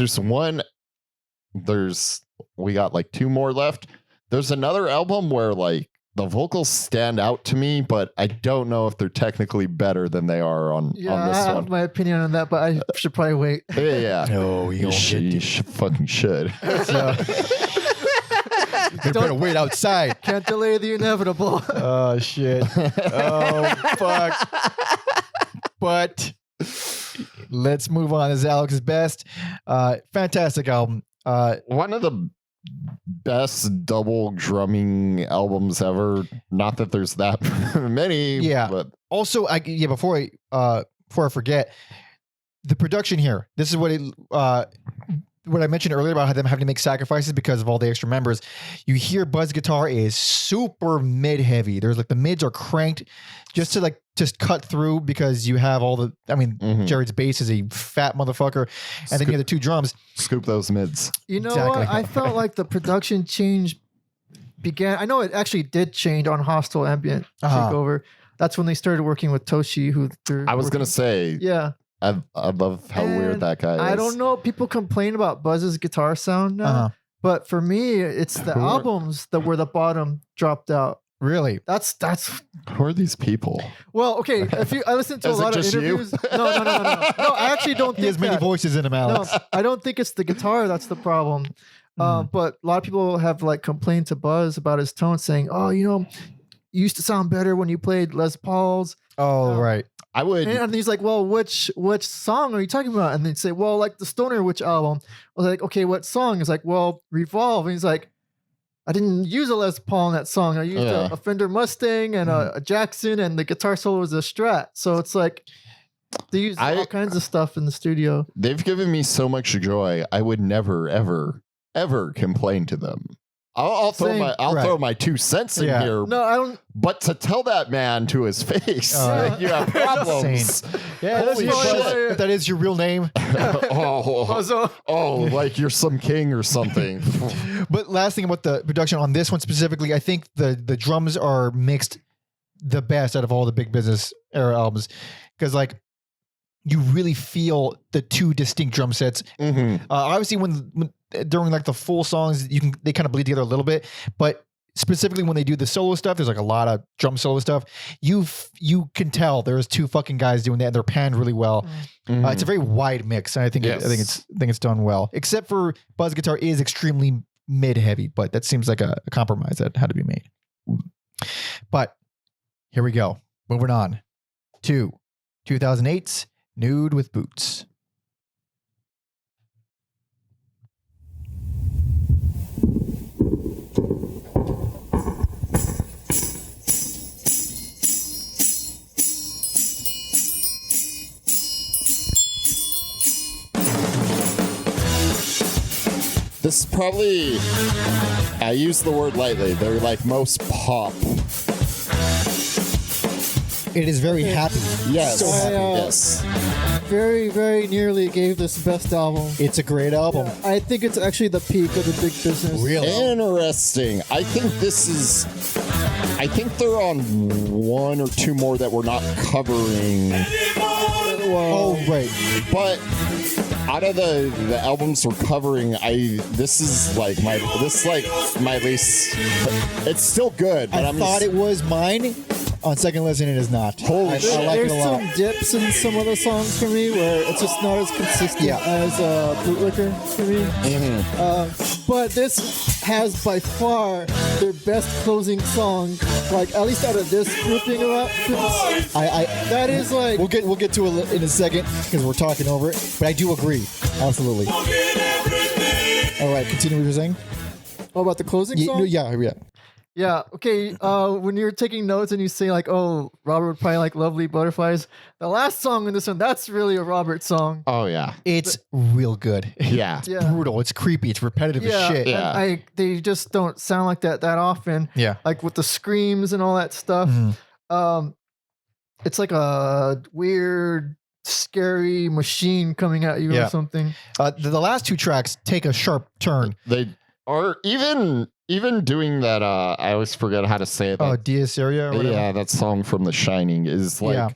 S3: we got like two more left. There's another album where like the vocals stand out to me, but I don't know if they're technically better than they are on this
S2: I have
S3: one.
S2: my opinion on that, but I should probably wait.
S3: Yeah.
S1: No,
S3: you fucking should.
S1: You better wait outside.
S2: Can't delay the inevitable.
S1: Oh shit. Oh fuck. But let's move on. This is Alex's best. Fantastic album.
S3: One of the best double drumming albums ever. Not that there's that many.
S1: Yeah.
S3: But
S1: Also, before I forget, the production here. This is what I mentioned earlier about them having to make sacrifices because of all the extra members. You hear Buzz's guitar is super mid heavy. There's like the mids are cranked just to just cut through because you have all the. I mean, Jared's bass is a fat motherfucker, and then you have the two drums.
S3: Scoop those mids.
S2: You know what? I felt like the production change began. I know it actually did change on Hostile Ambient Takeover. That's when they started working with Toshi, who
S3: I was gonna say.
S2: Yeah.
S3: I love how weird that guy is.
S2: I don't know. People complain about Buzz's guitar sound now, but for me, it's the albums that were the bottom dropped out.
S1: Really?
S2: That's.
S3: Who are these people?
S2: Well, okay. I listened to a lot of interviews. No. I actually don't think
S1: he has many voices in him, Alex.
S2: No, I don't think it's the guitar that's the problem. But a lot of people have complained to Buzz about his tone, saying, "Oh, you used to sound better when you played Les Pauls."
S1: Oh, right.
S3: I would,
S2: and he's like, "Well, which song are you talking about?" And they'd say, "Well, like the Stoner Witch album." I was like, "Okay, what song?" He's like, "Well, Revolve." And he's like, I didn't use a Les Paul in that song. I used a Fender Mustang and a Jackson, and the guitar solo was a Strat. So it's like they use all kinds of stuff in the studio.
S3: They've given me so much joy. I would never, ever, ever complain to them. I'll throw my 2 cents in here.
S2: No, I don't.
S3: But to tell that man to his face that you have problems.
S1: Yeah, if that is your real name.
S3: Like you're some king or something.
S1: But last thing about the production on this one specifically, I think the drums are mixed the best out of all the Big Business era albums, because like you really feel the 2 distinct drum sets. Obviously, when during like the full songs, they kind of bleed together a little bit, but specifically when they do the solo stuff, there's like a lot of drum solo stuff. You can tell there's 2 fucking guys doing that, and they're panned really well. It's a very wide mix, and I think it's done well. Except for buzz guitar is extremely mid heavy, but that seems like a compromise that had to be made. But here we go, moving on to 2008's Nude with Boots.
S3: This is probably, I use the word lightly, they're like most pop.
S4: It is very happy.
S3: Yes.
S4: So happy.
S3: Yes.
S6: Very, very nearly gave this best album.
S4: It's a great album.
S6: I think it's actually the peak of the Big Business.
S4: Really?
S3: Interesting. I think they're on 1 or 2 more that we're not covering.
S4: Oh, right.
S3: But out of the albums we're covering, this is like my least. It's still good. But
S4: I thought it was mine. On second listen, it is not.
S3: Holy shit.
S4: I like it
S6: There's
S4: a lot.
S6: some dips in some of the songs for me where it's just not as consistent as Bootlicker for me. But this has by far their best closing song, like at least out of this grouping of outfits. That is like
S4: We'll get to it in a second because we're talking over it. But I do agree, absolutely. All right, continue what you're saying.
S6: all about the closing song.
S2: Yeah. Okay. When you're taking notes and you say like, "Oh, Robert would probably like Lovely Butterflies," the last song in this one, that's really a Robert song.
S3: Oh yeah,
S1: it's real good.
S3: Yeah,
S1: It's brutal. It's creepy. It's repetitive as shit.
S3: Yeah.
S2: They just don't sound like that often.
S1: Yeah.
S2: Like with the screams and all that stuff. It's like a weird, scary machine coming at you or something.
S1: The last two tracks take a sharp turn.
S3: They are even doing that. I always forget how to say it.
S1: Oh, Dias Area. Or whatever.
S3: Yeah, that song from The Shining is like,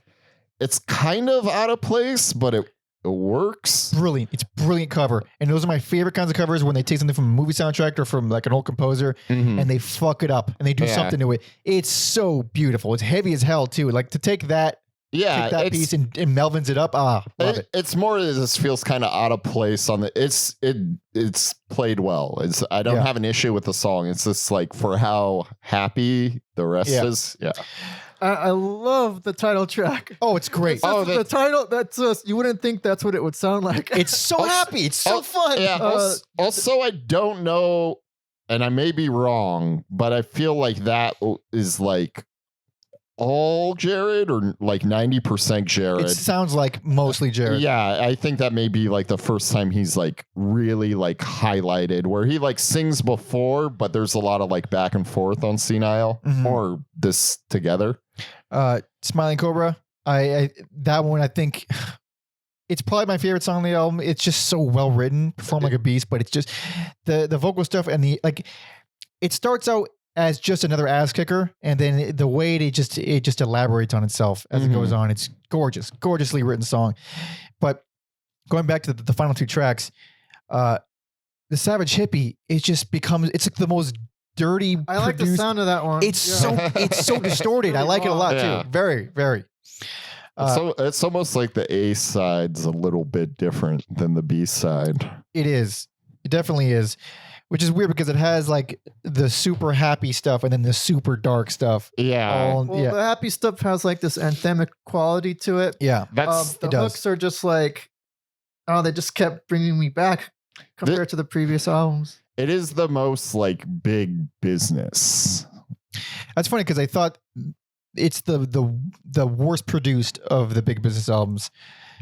S3: it's kind of out of place, but it works.
S1: Brilliant. It's brilliant cover. And those are my favorite kinds of covers, when they take something from a movie soundtrack or from like an old composer and they fuck it up and they do something to it. It's so beautiful. It's heavy as hell too. Like to take that piece and Melvins it up. Love it.
S3: It's more, this feels kind of out of place on the, it's played well. I don't have an issue with the song. It's just like for how happy the rest is. Yeah.
S2: I love the title track.
S1: Oh, it's great.
S2: The title, that's just, you wouldn't think that's what it would sound like.
S1: It's so happy. It's so fun.
S3: Yeah. Also, I don't know, and I may be wrong, but I feel like that is like all Jared or like 90% Jared.
S1: It sounds like mostly Jared.
S3: Yeah, I think that may be like the first time he's like really like highlighted, where he like sings before, but there's a lot of like back and forth on Senile or this together.
S1: Smiling Cobra. I that one, I think it's probably my favorite song on the album. It's just so well written, performed like a beast, but it's just the vocal stuff and the like. It starts out as just another ass kicker, and then the way it just elaborates on itself as it goes on. It's gorgeously written song. But going back to the final two tracks, the Savage Hippie, it just becomes, it's like the most dirty.
S2: I like the sound of that one.
S1: It's so distorted. I like it a lot too. Very, very.
S3: So it's almost like the A side's a little bit different than the B side.
S1: It is. It definitely is. Which is weird because it has like the super happy stuff and then the super dark stuff.
S3: Yeah.
S2: The happy stuff has like this anthemic quality to it.
S1: Yeah.
S2: The hooks are just like, they just kept bringing me back compared to the previous albums.
S3: It is the most like big business.
S1: That's funny because I thought it's the worst produced of the big business albums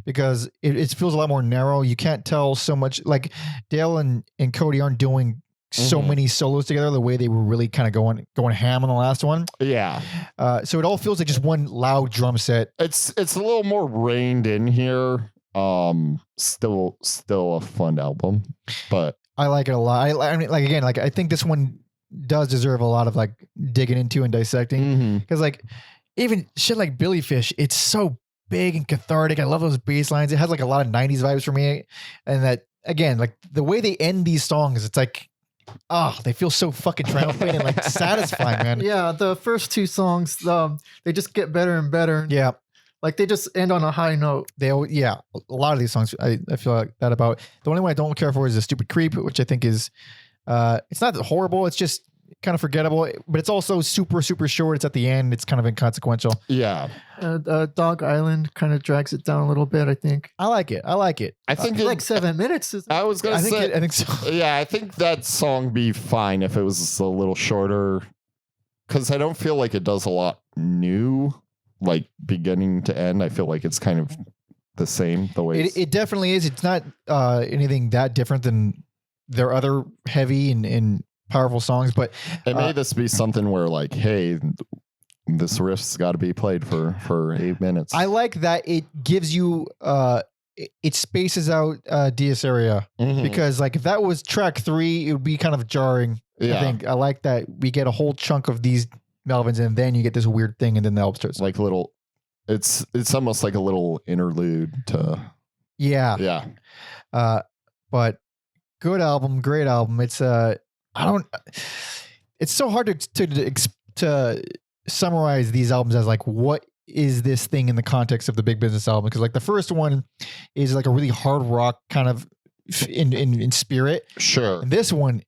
S1: because it feels a lot more narrow. You can't tell so much. Like Dale and Coady aren't doing so many solos together the way they were really kind of going ham on the last one.
S3: Yeah.
S1: So it all feels like just one loud drum set.
S3: It's a little more reined in here. Still a fun album, but
S1: I like it a lot. I mean, like again, like I think this one does deserve a lot of like digging into and dissecting because like even shit like Billy Fish, it's so big and cathartic. I love those bass lines. It has like a lot of 90s vibes for me. And that again, like the way they end these songs, it's like, they feel so fucking triumphant and like satisfying, man.
S2: Yeah, the first two songs, they just get better and better.
S1: Yeah.
S2: Like they just end on a high note.
S1: A lot of these songs I feel like that about. The only one I don't care for is The Stupid Creep, which I think is it's not horrible, it's just kind of forgettable, but it's also super, super short. It's at the end. It's kind of inconsequential.
S3: Yeah.
S2: Dog Island kind of drags it down a little bit, I think.
S1: I like it.
S3: I think
S2: like 7 minutes.
S3: I was going to say.
S1: I think so.
S3: Yeah, I think that song be fine if it was a little shorter because I don't feel like it does a lot new, like beginning to end. I feel like it's kind of the same the way
S1: it definitely is. It's not anything that different than their other heavy and powerful songs, but
S3: it may this be something where like, hey, this riff's got to be played for 8 minutes.
S1: I like that it gives you it spaces out Dias Area because like if that was track 3, it would be kind of jarring.
S3: Yeah.
S1: I think I like that we get a whole chunk of these Melvins and then you get this weird thing and then the album starts.
S3: Like little, it's almost like a little interlude to.
S1: Yeah. But good album, great album. It's it's so hard to summarize these albums as like what is this thing in the context of the big business album, because like the first one is like a really hard rock kind of in spirit.
S3: Sure.
S1: And this one,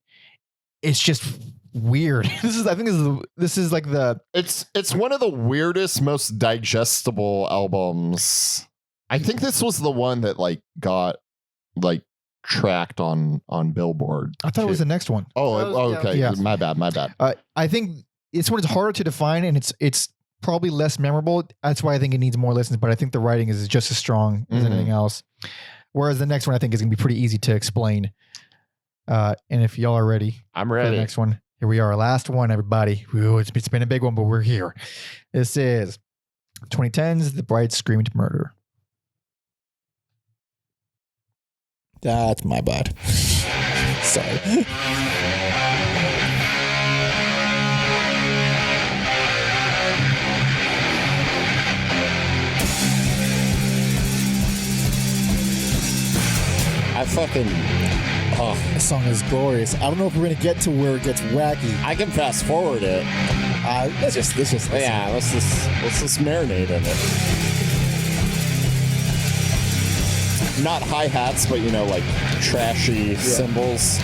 S1: it's just weird. This is like the
S3: it's one of the weirdest, most digestible albums. I think this was the one that like got like tracked on Billboard.
S1: I thought it was the next one.
S3: Okay.
S1: Yeah.
S3: My bad.
S1: I think this one is harder to define and it's probably less memorable. That's why I think it needs more listens, but I think the writing is just as strong as anything else. Whereas the next one I think is going to be pretty easy to explain. And if y'all are ready,
S3: I'm
S1: for
S3: ready.
S1: the next one. Here we are, our last one, everybody. Ooh, it's been a big one, but we're here. This is 2010's The Bride Screamed Murder.
S4: That's my bad. Sorry. This song is glorious. I don't know if we're gonna get to where it gets wacky.
S3: I can fast forward it.
S4: Let's just listen.
S3: Let's just marinate in it. Not hi-hats, but like trashy cymbals.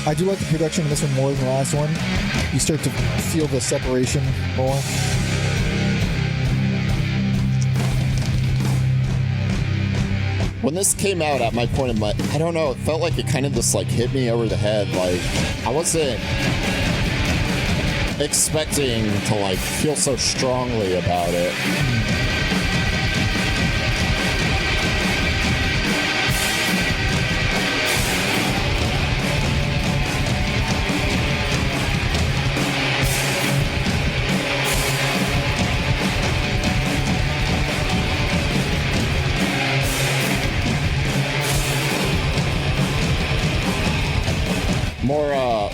S4: I do like the production of this one more than the last one. You start to feel the separation more.
S3: When this came out at my point in my, I don't know, it felt like it kind of just like hit me over the head. Like I wasn't expecting to like feel so strongly about it.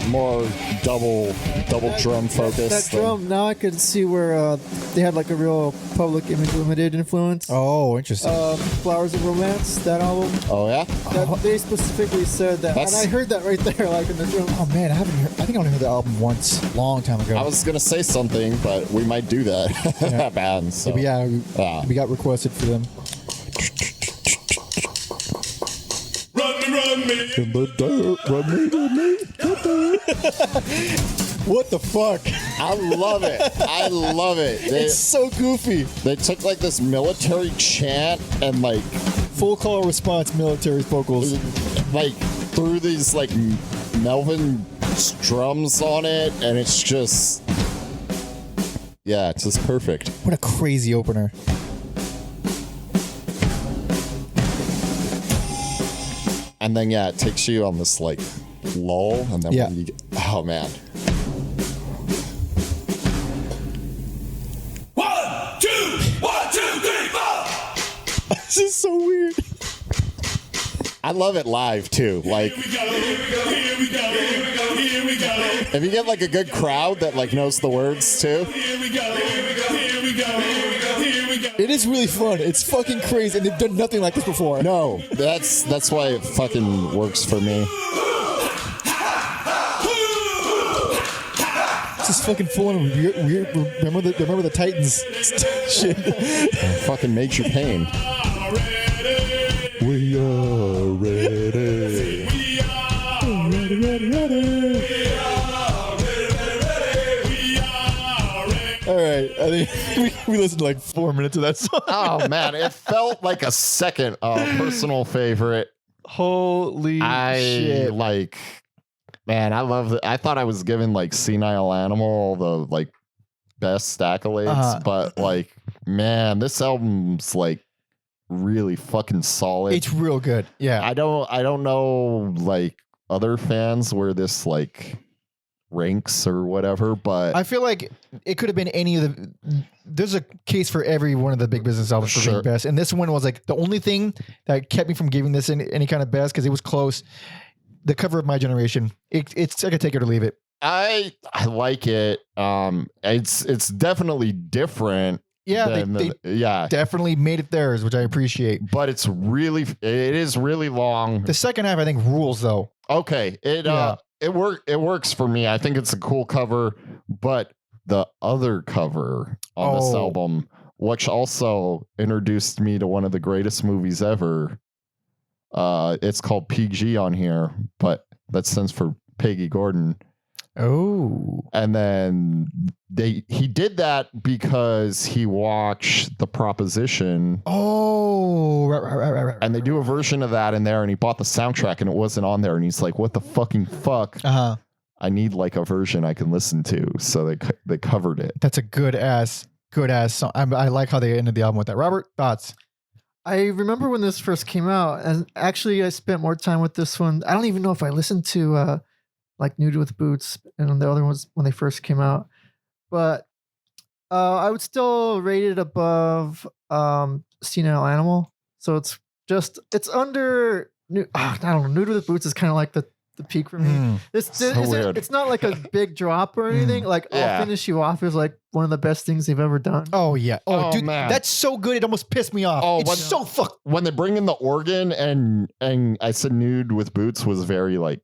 S3: More double drum focus.
S6: That drum, now I could see where they had like a real Public Image Limited influence.
S4: Oh, interesting.
S6: Flowers of Romance, that album.
S3: Oh yeah.
S6: They specifically said that, and I heard that right there, like in the drum.
S4: Oh man, I haven't heard. I think I only heard the album once, long time ago.
S3: I was gonna say something, but we might do that. That band. So.
S4: We got requested for them.
S5: Run me.
S3: In the dirt, run me.
S4: What the fuck?
S3: I love it.
S4: It's so goofy.
S3: They took like this military chant and like
S4: Full call response military vocals.
S3: like threw these like Melvin drums on it, and it's just, yeah, it's just perfect.
S4: What a crazy opener.
S3: And then yeah, it takes you on this like lull, and then when you get, oh man.
S5: 1, 2, 1, 2, 3, 4.
S4: This is so weird.
S3: I love it live too. Like,
S5: Here we go, here we go, here we go, here we go, here we go.
S3: if you get like a good crowd that like knows the words too.
S5: Here we go, here we go, here we go, here we go, here we go.
S4: It is really fun. It's fucking crazy, and they've done nothing like this before.
S3: No, that's why it fucking works for me.
S4: It's just fucking full on weird. Remember the Titans shit.
S3: Fucking Major Pain. We are ready.
S4: All right, I think we listened to like 4 minutes of that song.
S3: Oh man, it felt like a second personal favorite.
S1: Holy
S3: I like, man, I love it. I thought I was giving like Senile Animal all the like best accolades, but like, man, this album's like really fucking solid.
S1: It's real good. Yeah.
S3: I don't know like other fans where this like ranks or whatever, but
S1: I feel like it could have been any of the. There's a case for every one of the big business albums for being best, and this one was like the only thing that kept me from giving this any kind of best because it was close. The cover of My Generation, it's I could take it or leave it.
S3: I like it. It's definitely different.
S1: Yeah, they definitely made it theirs, which I appreciate.
S3: But it is really long.
S1: The second half, I think, rules though.
S3: Okay, it works for me. I think it's a cool cover, but the other cover on this album, which also introduced me to one of the greatest movies ever. It's called PG on here, but that stands for Peggy Gordon.
S1: Oh.
S3: And then he did that because he watched The Proposition.
S1: Oh, right.
S3: And they do a version of that in there, and he bought the soundtrack and it wasn't on there, and he's like, what the fucking fuck? I need like a version I can listen to. So they covered it.
S1: That's a good ass song. I like how they ended the album with that. Robert, thoughts?
S2: I remember when this first came out, and actually I spent more time with this one. I don't even know if I listened to like Nude with Boots and the other ones when they first came out, but I would still rate it above Senile Animal. So it's under I don't know. Nude with Boots is kind of like the peak for me. It's not like a big drop or anything. Like I'll Finish You Off is like one of the best things they've ever done.
S1: Oh yeah. Oh dude,
S3: man.
S1: That's so good. It almost pissed me off.
S3: Oh,
S1: it's so fuck.
S3: When they bring in the organ and I said Nude with Boots was very like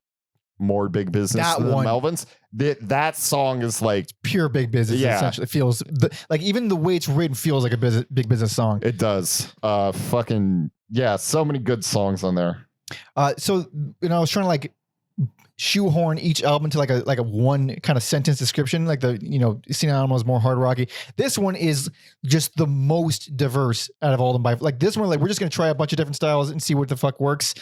S3: more big business than Melvins. That song is like
S1: pure big business.
S3: Yeah.
S1: Essentially, it feels like even the way it's written feels like a big business song.
S3: It does. Fucking yeah. So many good songs on there.
S1: So I was trying to like shoehorn each album to like a one kind of sentence description. Like Senile Animal is more hard rocky. This one is just the most diverse out of all of them. Like this one, like we're just gonna try a bunch of different styles and see what the fuck works.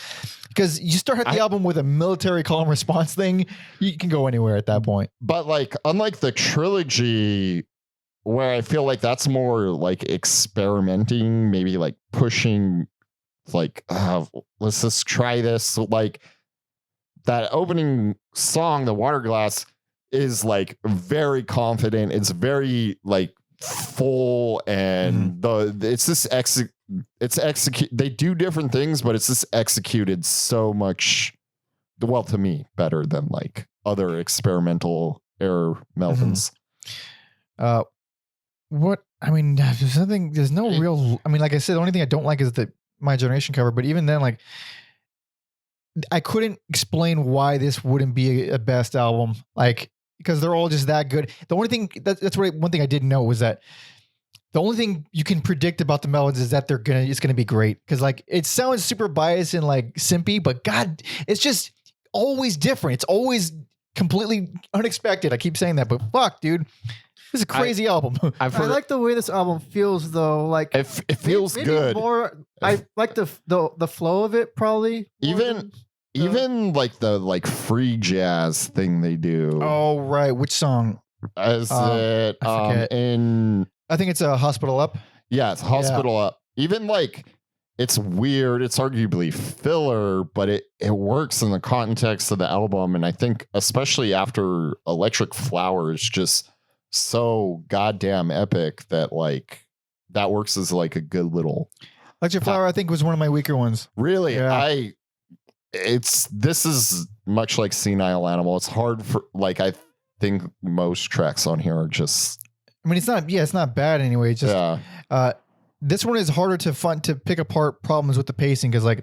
S1: Because you start the album with a military call and response thing, you can go anywhere at that point.
S3: But like unlike the trilogy, where I feel like that's more like experimenting, maybe like pushing, like let's just try this. Like that opening song, The Water Glass, is like very confident. It's very like full, and it's just execute. They do different things, but it's just executed so much, well, to me, better than like other experimental era Melvins.
S1: What I mean, there's no real. I mean, like I said, the only thing I don't like is the My Generation cover. But even then, like, I couldn't explain why this wouldn't be a best album, like, because they're all just that good. The only thing that's what one thing I didn't know was that the only thing you can predict about the Melvins is that it's gonna be great, because like it sounds super biased and like simpy, but God, it's just always different. It's always completely unexpected. I keep saying that, but fuck, dude. This is a crazy album.
S2: I like the way this album feels, though. Like
S3: it feels
S2: maybe
S3: good.
S2: I like the flow of it, probably.
S3: Even Even like the like free jazz thing they do.
S1: Oh right, which song?
S3: Is it
S1: I forget.
S3: in
S1: I think it's a Hospital Up.
S3: yeah, it's Hospital Up. Even like it's weird. It's arguably filler, but it works in the context of the album. And I think especially after Electric Flower is just so goddamn epic that like that works as like a good little
S1: Electric Flower, I think, was one of my weaker ones.
S3: really.
S1: Yeah.
S3: This is much like Senile Animal. It's hard for like I think most tracks on here are just
S1: I mean, it's not bad anyway. It's just this one is harder to pick apart problems with the pacing because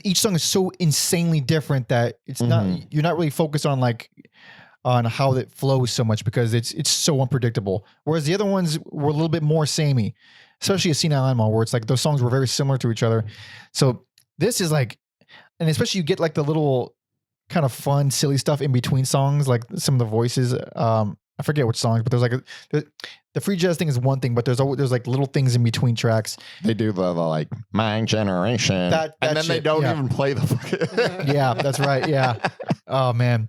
S1: each song is so insanely different that it's not you're not really focused on how it flows so much because it's so unpredictable. Whereas the other ones were a little bit more samey, especially a Senile Animal, where it's like those songs were very similar to each other. So this is like, and especially you get like the little kind of fun, silly stuff in between songs, like some of the voices. I forget which songs, but there's like the free jazz thing is one thing, but there's like little things in between tracks.
S3: they do the like my generation,
S1: That
S3: and then they
S1: shit,
S3: don't
S1: yeah.
S3: even play the fucking
S1: Yeah, that's right. Yeah. Oh man.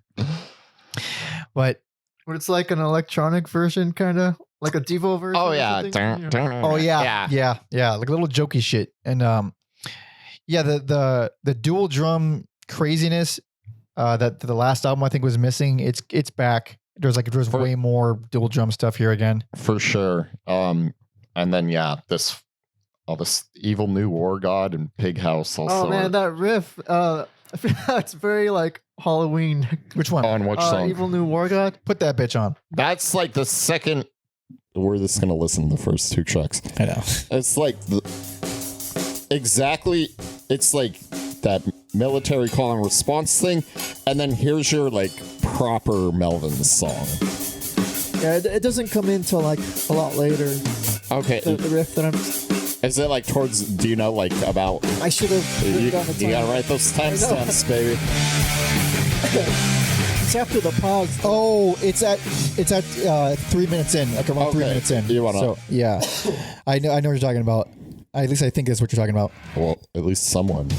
S1: But
S2: But it's like an electronic version, kind of like a Devo version.
S3: oh
S2: or
S3: yeah.
S2: something.
S1: oh yeah, yeah, like a little jokey shit. And yeah, the dual drum craziness that the last album I think was missing. It's back. There's way more dual drum stuff here again.
S3: For sure. And then this evil new war god and pig house also.
S2: Oh man, that riff. I feel it's very like Halloween.
S1: Which one?
S3: On which song?
S2: Evil New War God.
S1: Put that bitch on.
S3: That's like the second. We're just gonna listen to the first two tracks.
S1: I know.
S3: It's like exactly. It's like that military call and response thing, and then here's your like proper Melvins song.
S6: Yeah, it doesn't come in till like a lot later.
S3: Okay,
S6: The riff that I'm.
S3: is it like towards? Do you know like about?
S6: I should have.
S3: You
S6: down the
S3: gotta
S6: time.
S3: write those timestamps, baby.
S6: It's after the pause.
S4: Oh, it's at 3 minutes in, like around 3
S3: Okay.
S4: minutes in.
S3: You wanna-
S4: So yeah, I know what you're talking about. At least I think that's what you're talking about.
S3: Well, at least someone.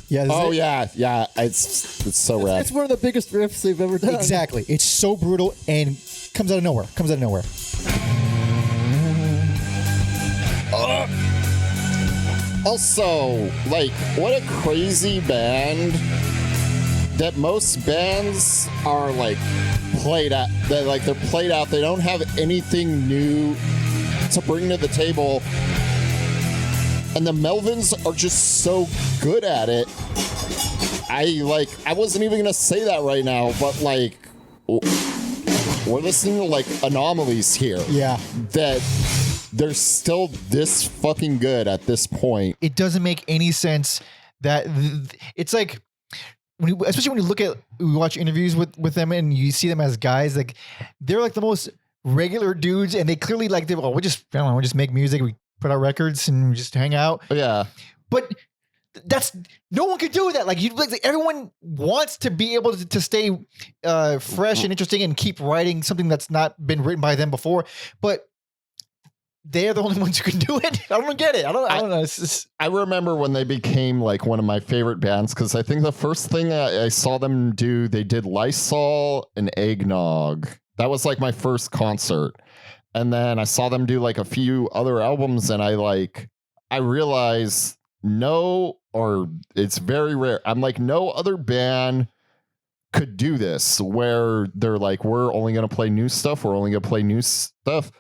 S4: Yeah. this is
S3: Oh
S4: it.
S3: yeah. It's so rad.
S6: It's one of the biggest riffs they've ever done.
S4: Exactly. It's so brutal and comes out of nowhere.
S3: Also, like, what a crazy band that most bands are like played out. They're played out. They don't have anything new to bring to the table. And the Melvins are just so good at it. I wasn't even gonna say that right now, but like we're listening to like anomalies here.
S4: Yeah.
S3: That they're still this fucking good at this point.
S1: It doesn't make any sense that it's like especially when you watch interviews with them and you see them as guys, like they're like the most regular dudes, and they clearly like we just make music, we put out records, and we just hang out.
S3: Yeah.
S1: But that's no one could do that. Like everyone wants to be able to stay fresh and interesting and keep writing something that's not been written by them before, but they're the only ones who can do it. I don't get it. I don't know. It's just,
S3: I remember when they became like one of my favorite bands because I think the first thing I saw them do, they did Lysol and Eggnog. That was like my first concert. And then I saw them do like a few other albums, and I realized it's very rare. I'm like, no other band could do this where they're like, we're only going to play new stuff. We're only going to play new stuff.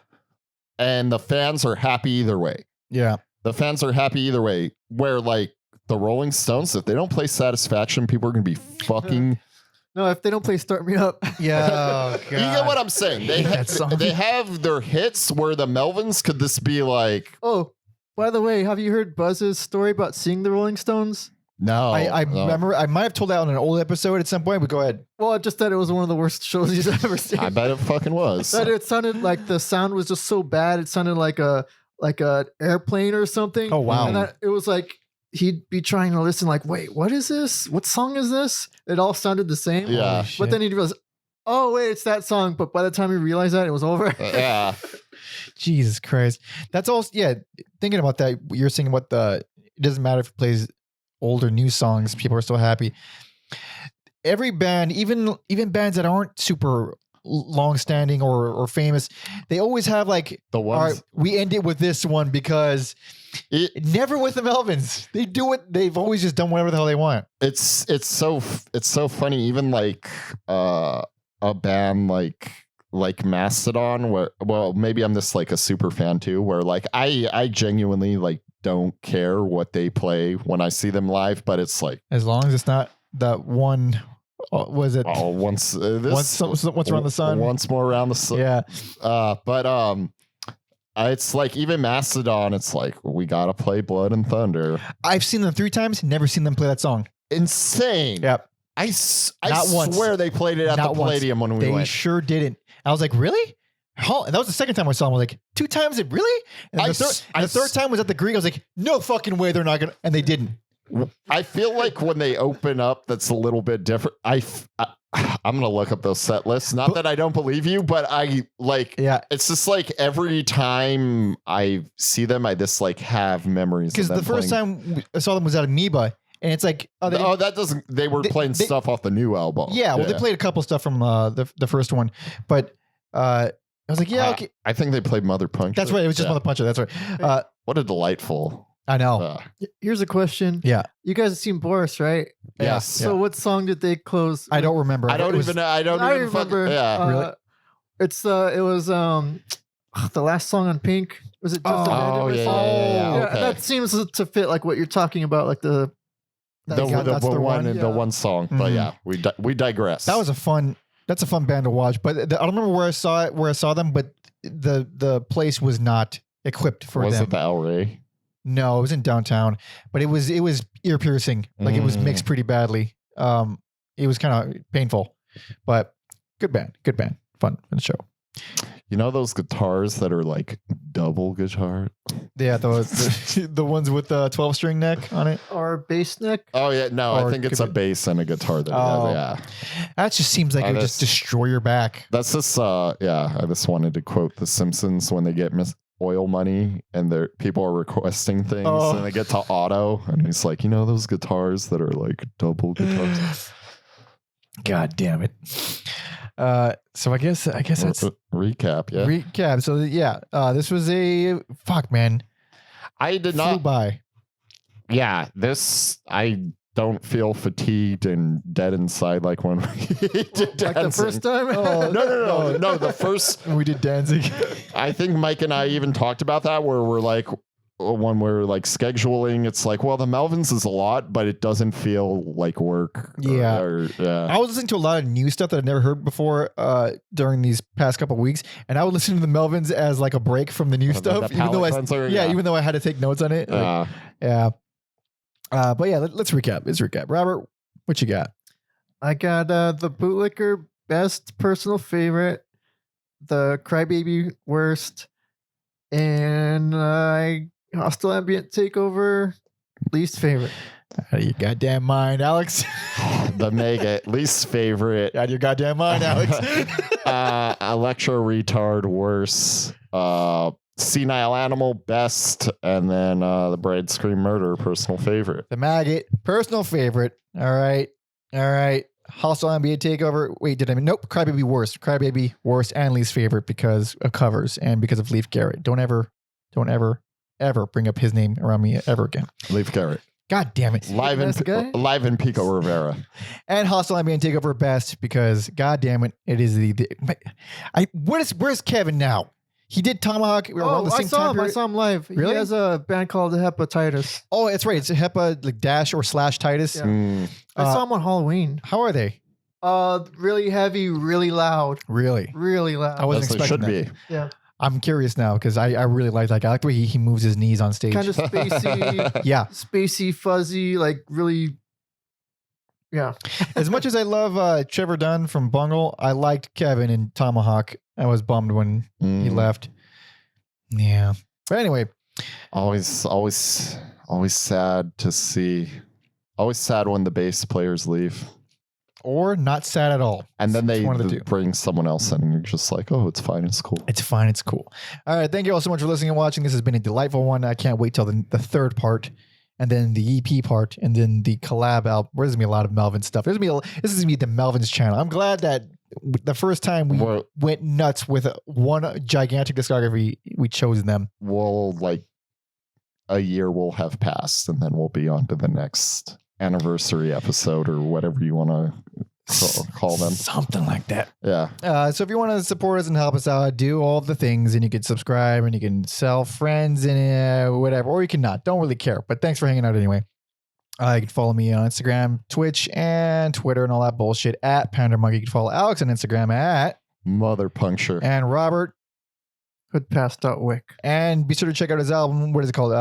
S3: And the fans are happy either way.
S1: yeah.
S3: The fans are happy either way. Where like the Rolling Stones, if they don't play Satisfaction, people are going to be fucking.
S2: No, if they don't play Start Me Up.
S1: Yeah. Oh,
S3: You get what I'm saying? They have their hits where the Melvins could this be like.
S2: Oh, by the way, have you heard Buzz's story about seeing the Rolling Stones?
S3: No,
S1: I
S3: no.
S1: remember I might have told that on an old episode at some point, but go ahead.
S2: Well, just that it was one of the worst shows he's ever seen.
S3: I bet it fucking was.
S2: That it sounded like the sound was just so bad. It sounded like a airplane or something.
S1: Oh, wow.
S2: And it was like he'd be trying to listen, like, wait, what is this? What song is this? It all sounded the same.
S3: Yeah.
S2: But then he'd realize, oh wait, it's that song. But by the time he realized that, it was over.
S3: Yeah.
S1: Jesus Christ. That's all. Yeah. Thinking about that, you're saying it doesn't matter if it plays older new songs, people are still happy. Every band, even bands that aren't super long standing or famous, they always have like
S3: The ones-
S1: all right, we end it with this one because never with the Melvins. They do it. They've always just done whatever the hell they want.
S3: It's so funny. Even like a band like Mastodon, where maybe I'm just like a super fan too, where like I genuinely like don't care what they play when I see them live, but it's like
S1: As long as it's not that one. Was it
S3: once around
S1: the sun?
S3: Once more around the sun.
S1: Yeah.
S3: But it's like even Mastodon, it's like we gotta play Blood and Thunder.
S1: I've seen them 3 times. Never seen them play that song.
S3: Insane.
S1: Yep.
S3: I
S1: Not once.
S3: swear they played it at
S1: Not
S3: the
S1: once.
S3: Palladium when we
S1: They
S3: went.
S1: sure didn't. I was like, really? Huh? And that was the second time I saw them. I was like, 2 times it really? And the third time was at the Greek. I was like, no fucking way they're not gonna. And they didn't.
S3: I feel like when they open up, that's a little bit different. I'm gonna look up those set lists. Not that I don't believe you, but I like.
S1: Yeah.
S3: It's just like every time I see them, I just like have memories.
S1: Because the first time I saw them was at Amoeba, and it's like,
S3: that doesn't. They were playing stuff off the new album.
S1: Yeah, well, they played a couple stuff from the first one, but I was like, yeah, okay.
S3: I think they played Mother Puncher.
S1: That's right. It was just Mother Puncher. That's right.
S3: What a delightful.
S1: I know.
S2: Here's a question.
S1: Yeah.
S2: You guys have seen Boris, right?
S3: Yes.
S2: So what song did they close?
S1: I don't remember.
S3: I don't even
S2: remember.
S3: Yeah.
S1: Really?
S2: It was the last song on Pink. Was it just
S3: Oh, yeah. Okay.
S2: That seems to fit like what you're talking about, like the
S1: that's the one.
S3: The one song. But
S1: Mhm.
S3: yeah, we digress.
S1: That was that's a fun band to watch. But I don't remember where I saw them, but the place was not equipped for
S3: Was
S1: them.
S3: it the El Rey?
S1: No, it was in downtown, but it was ear piercing. Like it was mixed pretty badly. It was kind of painful, but good band, fun show.
S3: You know those guitars that are like double guitar?
S1: Yeah, the ones with the 12-string neck on it.
S2: or bass neck.
S3: Oh yeah, no,
S1: Or
S3: I think it's
S1: could
S3: a bass and a guitar. That yeah,
S1: That just seems like it would just destroy your back.
S3: that's just yeah. I just wanted to quote The Simpsons when they get oil money and people are requesting things and they get to auto and he's like, you know those guitars that are like double guitars.
S1: God damn it. So I guess that's
S3: recap. Yeah,
S1: recap. So yeah, this was a fuck, man.
S3: I did
S1: Flew
S3: not.
S1: by.
S3: Yeah, I don't feel fatigued and dead inside like when we did
S2: Like the first time.
S3: No. The first
S1: We did Danzig.
S3: I think Mike and I even talked about that where we're like, when we're like scheduling, it's like, well, the Melvins is a lot, but it doesn't feel like work.
S1: Yeah.
S3: Yeah.
S1: I was listening to a lot of new stuff that I'd never heard before during these past couple of weeks, and I would listen to the Melvins as like a break from the new stuff,
S3: the palate cleanser,
S1: even though I had to take notes on it. Yeah. But yeah, let's recap. Let's recap. Robert, what you got?
S2: I got the Bootlicker best personal favorite, the Crybaby worst, and Hostile Ambient Takeover least favorite.
S1: Out of your goddamn mind, Alex.
S3: The Maggot least favorite.
S1: Out of your goddamn mind, Alex.
S3: Electroretard worse. Senile Animal best, and then the Bride Scream Murder personal favorite.
S1: The Maggot, personal favorite. All right. Hostile Ambient Takeover. Wait, did I mean? Nope. Crybaby worst. Crybaby worst and least favorite because of covers and because of Leif Garrett. Don't ever bring up his name around me ever again.
S3: Leif Garrett.
S1: God damn it.
S3: Live in Pico Rivera.
S1: And Hostile Ambient Takeover best because god damn it, it is where's Kevin now? He did Tomahawk around the same time
S2: I
S1: period.
S2: saw him live.
S1: Really?
S2: He has a band called Hepa-Titus.
S1: Oh, that's right. It's a Hepa like dash or slash Titus.
S2: Yeah. I saw him on Halloween.
S1: How are they?
S2: Really heavy, really loud.
S1: Really?
S2: Really loud.
S1: I wasn't
S3: As they
S1: expecting
S3: should
S1: that.
S3: be.
S2: Yeah.
S1: I'm curious now because I really like that guy. I like the way he moves his knees on stage.
S2: Kind of spacey.
S1: Yeah.
S2: Spacey, fuzzy, like really. Yeah.
S1: As much as I love Trevor Dunn from Bungle, I liked Kevin in Tomahawk. I was bummed when he left. Yeah. But anyway.
S3: Always sad to see. Always sad when the bass players leave.
S1: Or not sad at all.
S3: And then they
S1: one of the two.
S3: bring someone else in and you're just like, oh, it's fine. It's cool.
S1: It's fine. It's cool. All right. Thank you all so much for listening and watching. This has been a delightful one. I can't wait till the third part. and then the EP part, and then the collab album. There's gonna be a lot of Melvin stuff. This is gonna be the Melvins channel. I'm glad that the first time we went nuts with one gigantic discography, we chose them.
S3: We'll like a year will have passed, and then we'll be on to the next anniversary episode or whatever you want to call them.
S1: Something like that.
S3: Yeah.
S1: So if you want to support us and help us out, do all the things, and you can subscribe, and you can sell friends and whatever, or you can not. Don't really care. But thanks for hanging out anyway. You can follow me on Instagram, Twitch, and Twitter, and all that bullshit at Panda Monkey. You can follow Alex on Instagram at
S3: Mother Puncture,
S1: and Robert
S2: Hoodpass.wick.
S1: And be sure to check out his album. What is it called?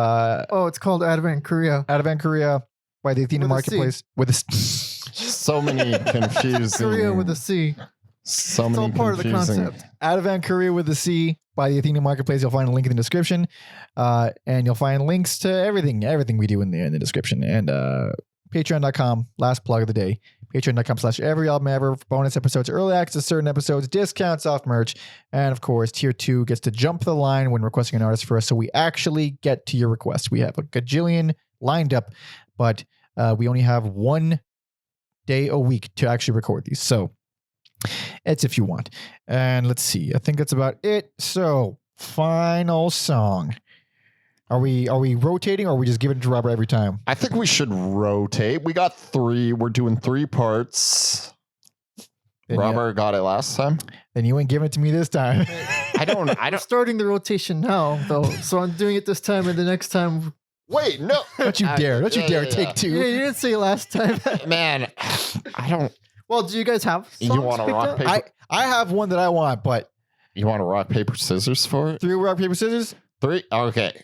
S2: It's called Advent Korea.
S1: Advent Korea by the Athena Marketplace with a
S3: so many confusing.
S2: Korea with a C.
S3: So
S2: it's
S3: many
S2: all part
S3: confusing.
S2: of the concept.
S1: Advent Korea with a C by the Athena Marketplace. You'll find a link in the description, and you'll find links to everything we do in the description. And Patreon.com. Last plug of the day. Patreon.com/everyalbumever. Bonus episodes, early access to certain episodes, discounts off merch, and of course, Tier 2 gets to jump the line when requesting an artist for us, so we actually get to your request. We have a gajillion lined up, but we only have 1 day a week to actually record these. So it's if you want. And let's see. I think that's about it. So final song. Are we rotating, or are we just giving it to Robert every time?
S3: I think we should rotate. We got 3. We're doing 3 parts.
S1: Then
S3: Robert got it last time.
S1: Then you ain't giving it to me this time.
S3: I don't.
S2: I'm starting the rotation now, though. So I'm doing it this time, and the next time.
S3: Wait, no.
S1: Don't you dare. Don't you dare take 2.
S2: Yeah, you didn't say last time.
S3: Man, I don't.
S2: Well, do you guys have songs
S3: You want to rock,
S2: picked
S3: paper?
S1: I have one that I want, but
S3: You want to rock, paper, scissors for it?
S1: 3 rock, paper, scissors?
S3: 3? Okay.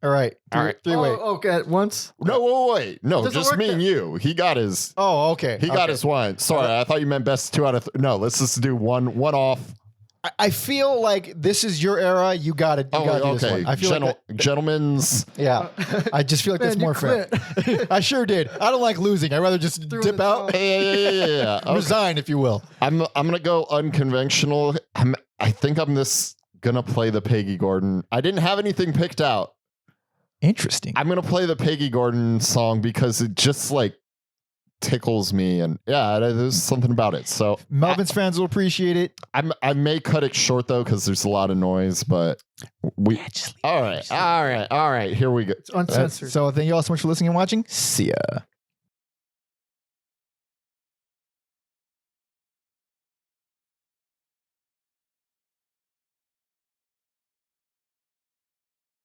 S1: All right.
S3: All right.
S1: 3 way.
S2: Oh, okay, at once?
S3: No, wait. No,
S2: Doesn't
S3: just
S2: work
S3: me
S2: that-
S3: and you. He got his.
S1: Oh, okay.
S3: He got his one. Sorry, I thought you meant best 2 out of 3. No, let's just do one off.
S1: I feel like this is your era. You got it. You got to do this one. I feel
S3: Gentlemen's.
S1: yeah. I just feel like that's
S2: Man, you
S1: more fair. I sure did. I don't like losing. I'd rather just
S2: Threw
S1: dip
S2: the
S1: out,
S3: Yeah. Okay.
S1: resign, if you will.
S3: I'm gonna go unconventional. I think I'm gonna play the Peggy Gordon. I didn't have anything picked out.
S1: Interesting.
S3: I'm gonna play the Peggy Gordon song because it just like tickles me, and yeah, there's something about it. So
S1: Melvin's fans will appreciate it.
S3: I may cut it short though because there's a lot of noise, but all right. Here we go.
S2: It's uncensored.
S1: So thank you all so much for listening and watching. See ya.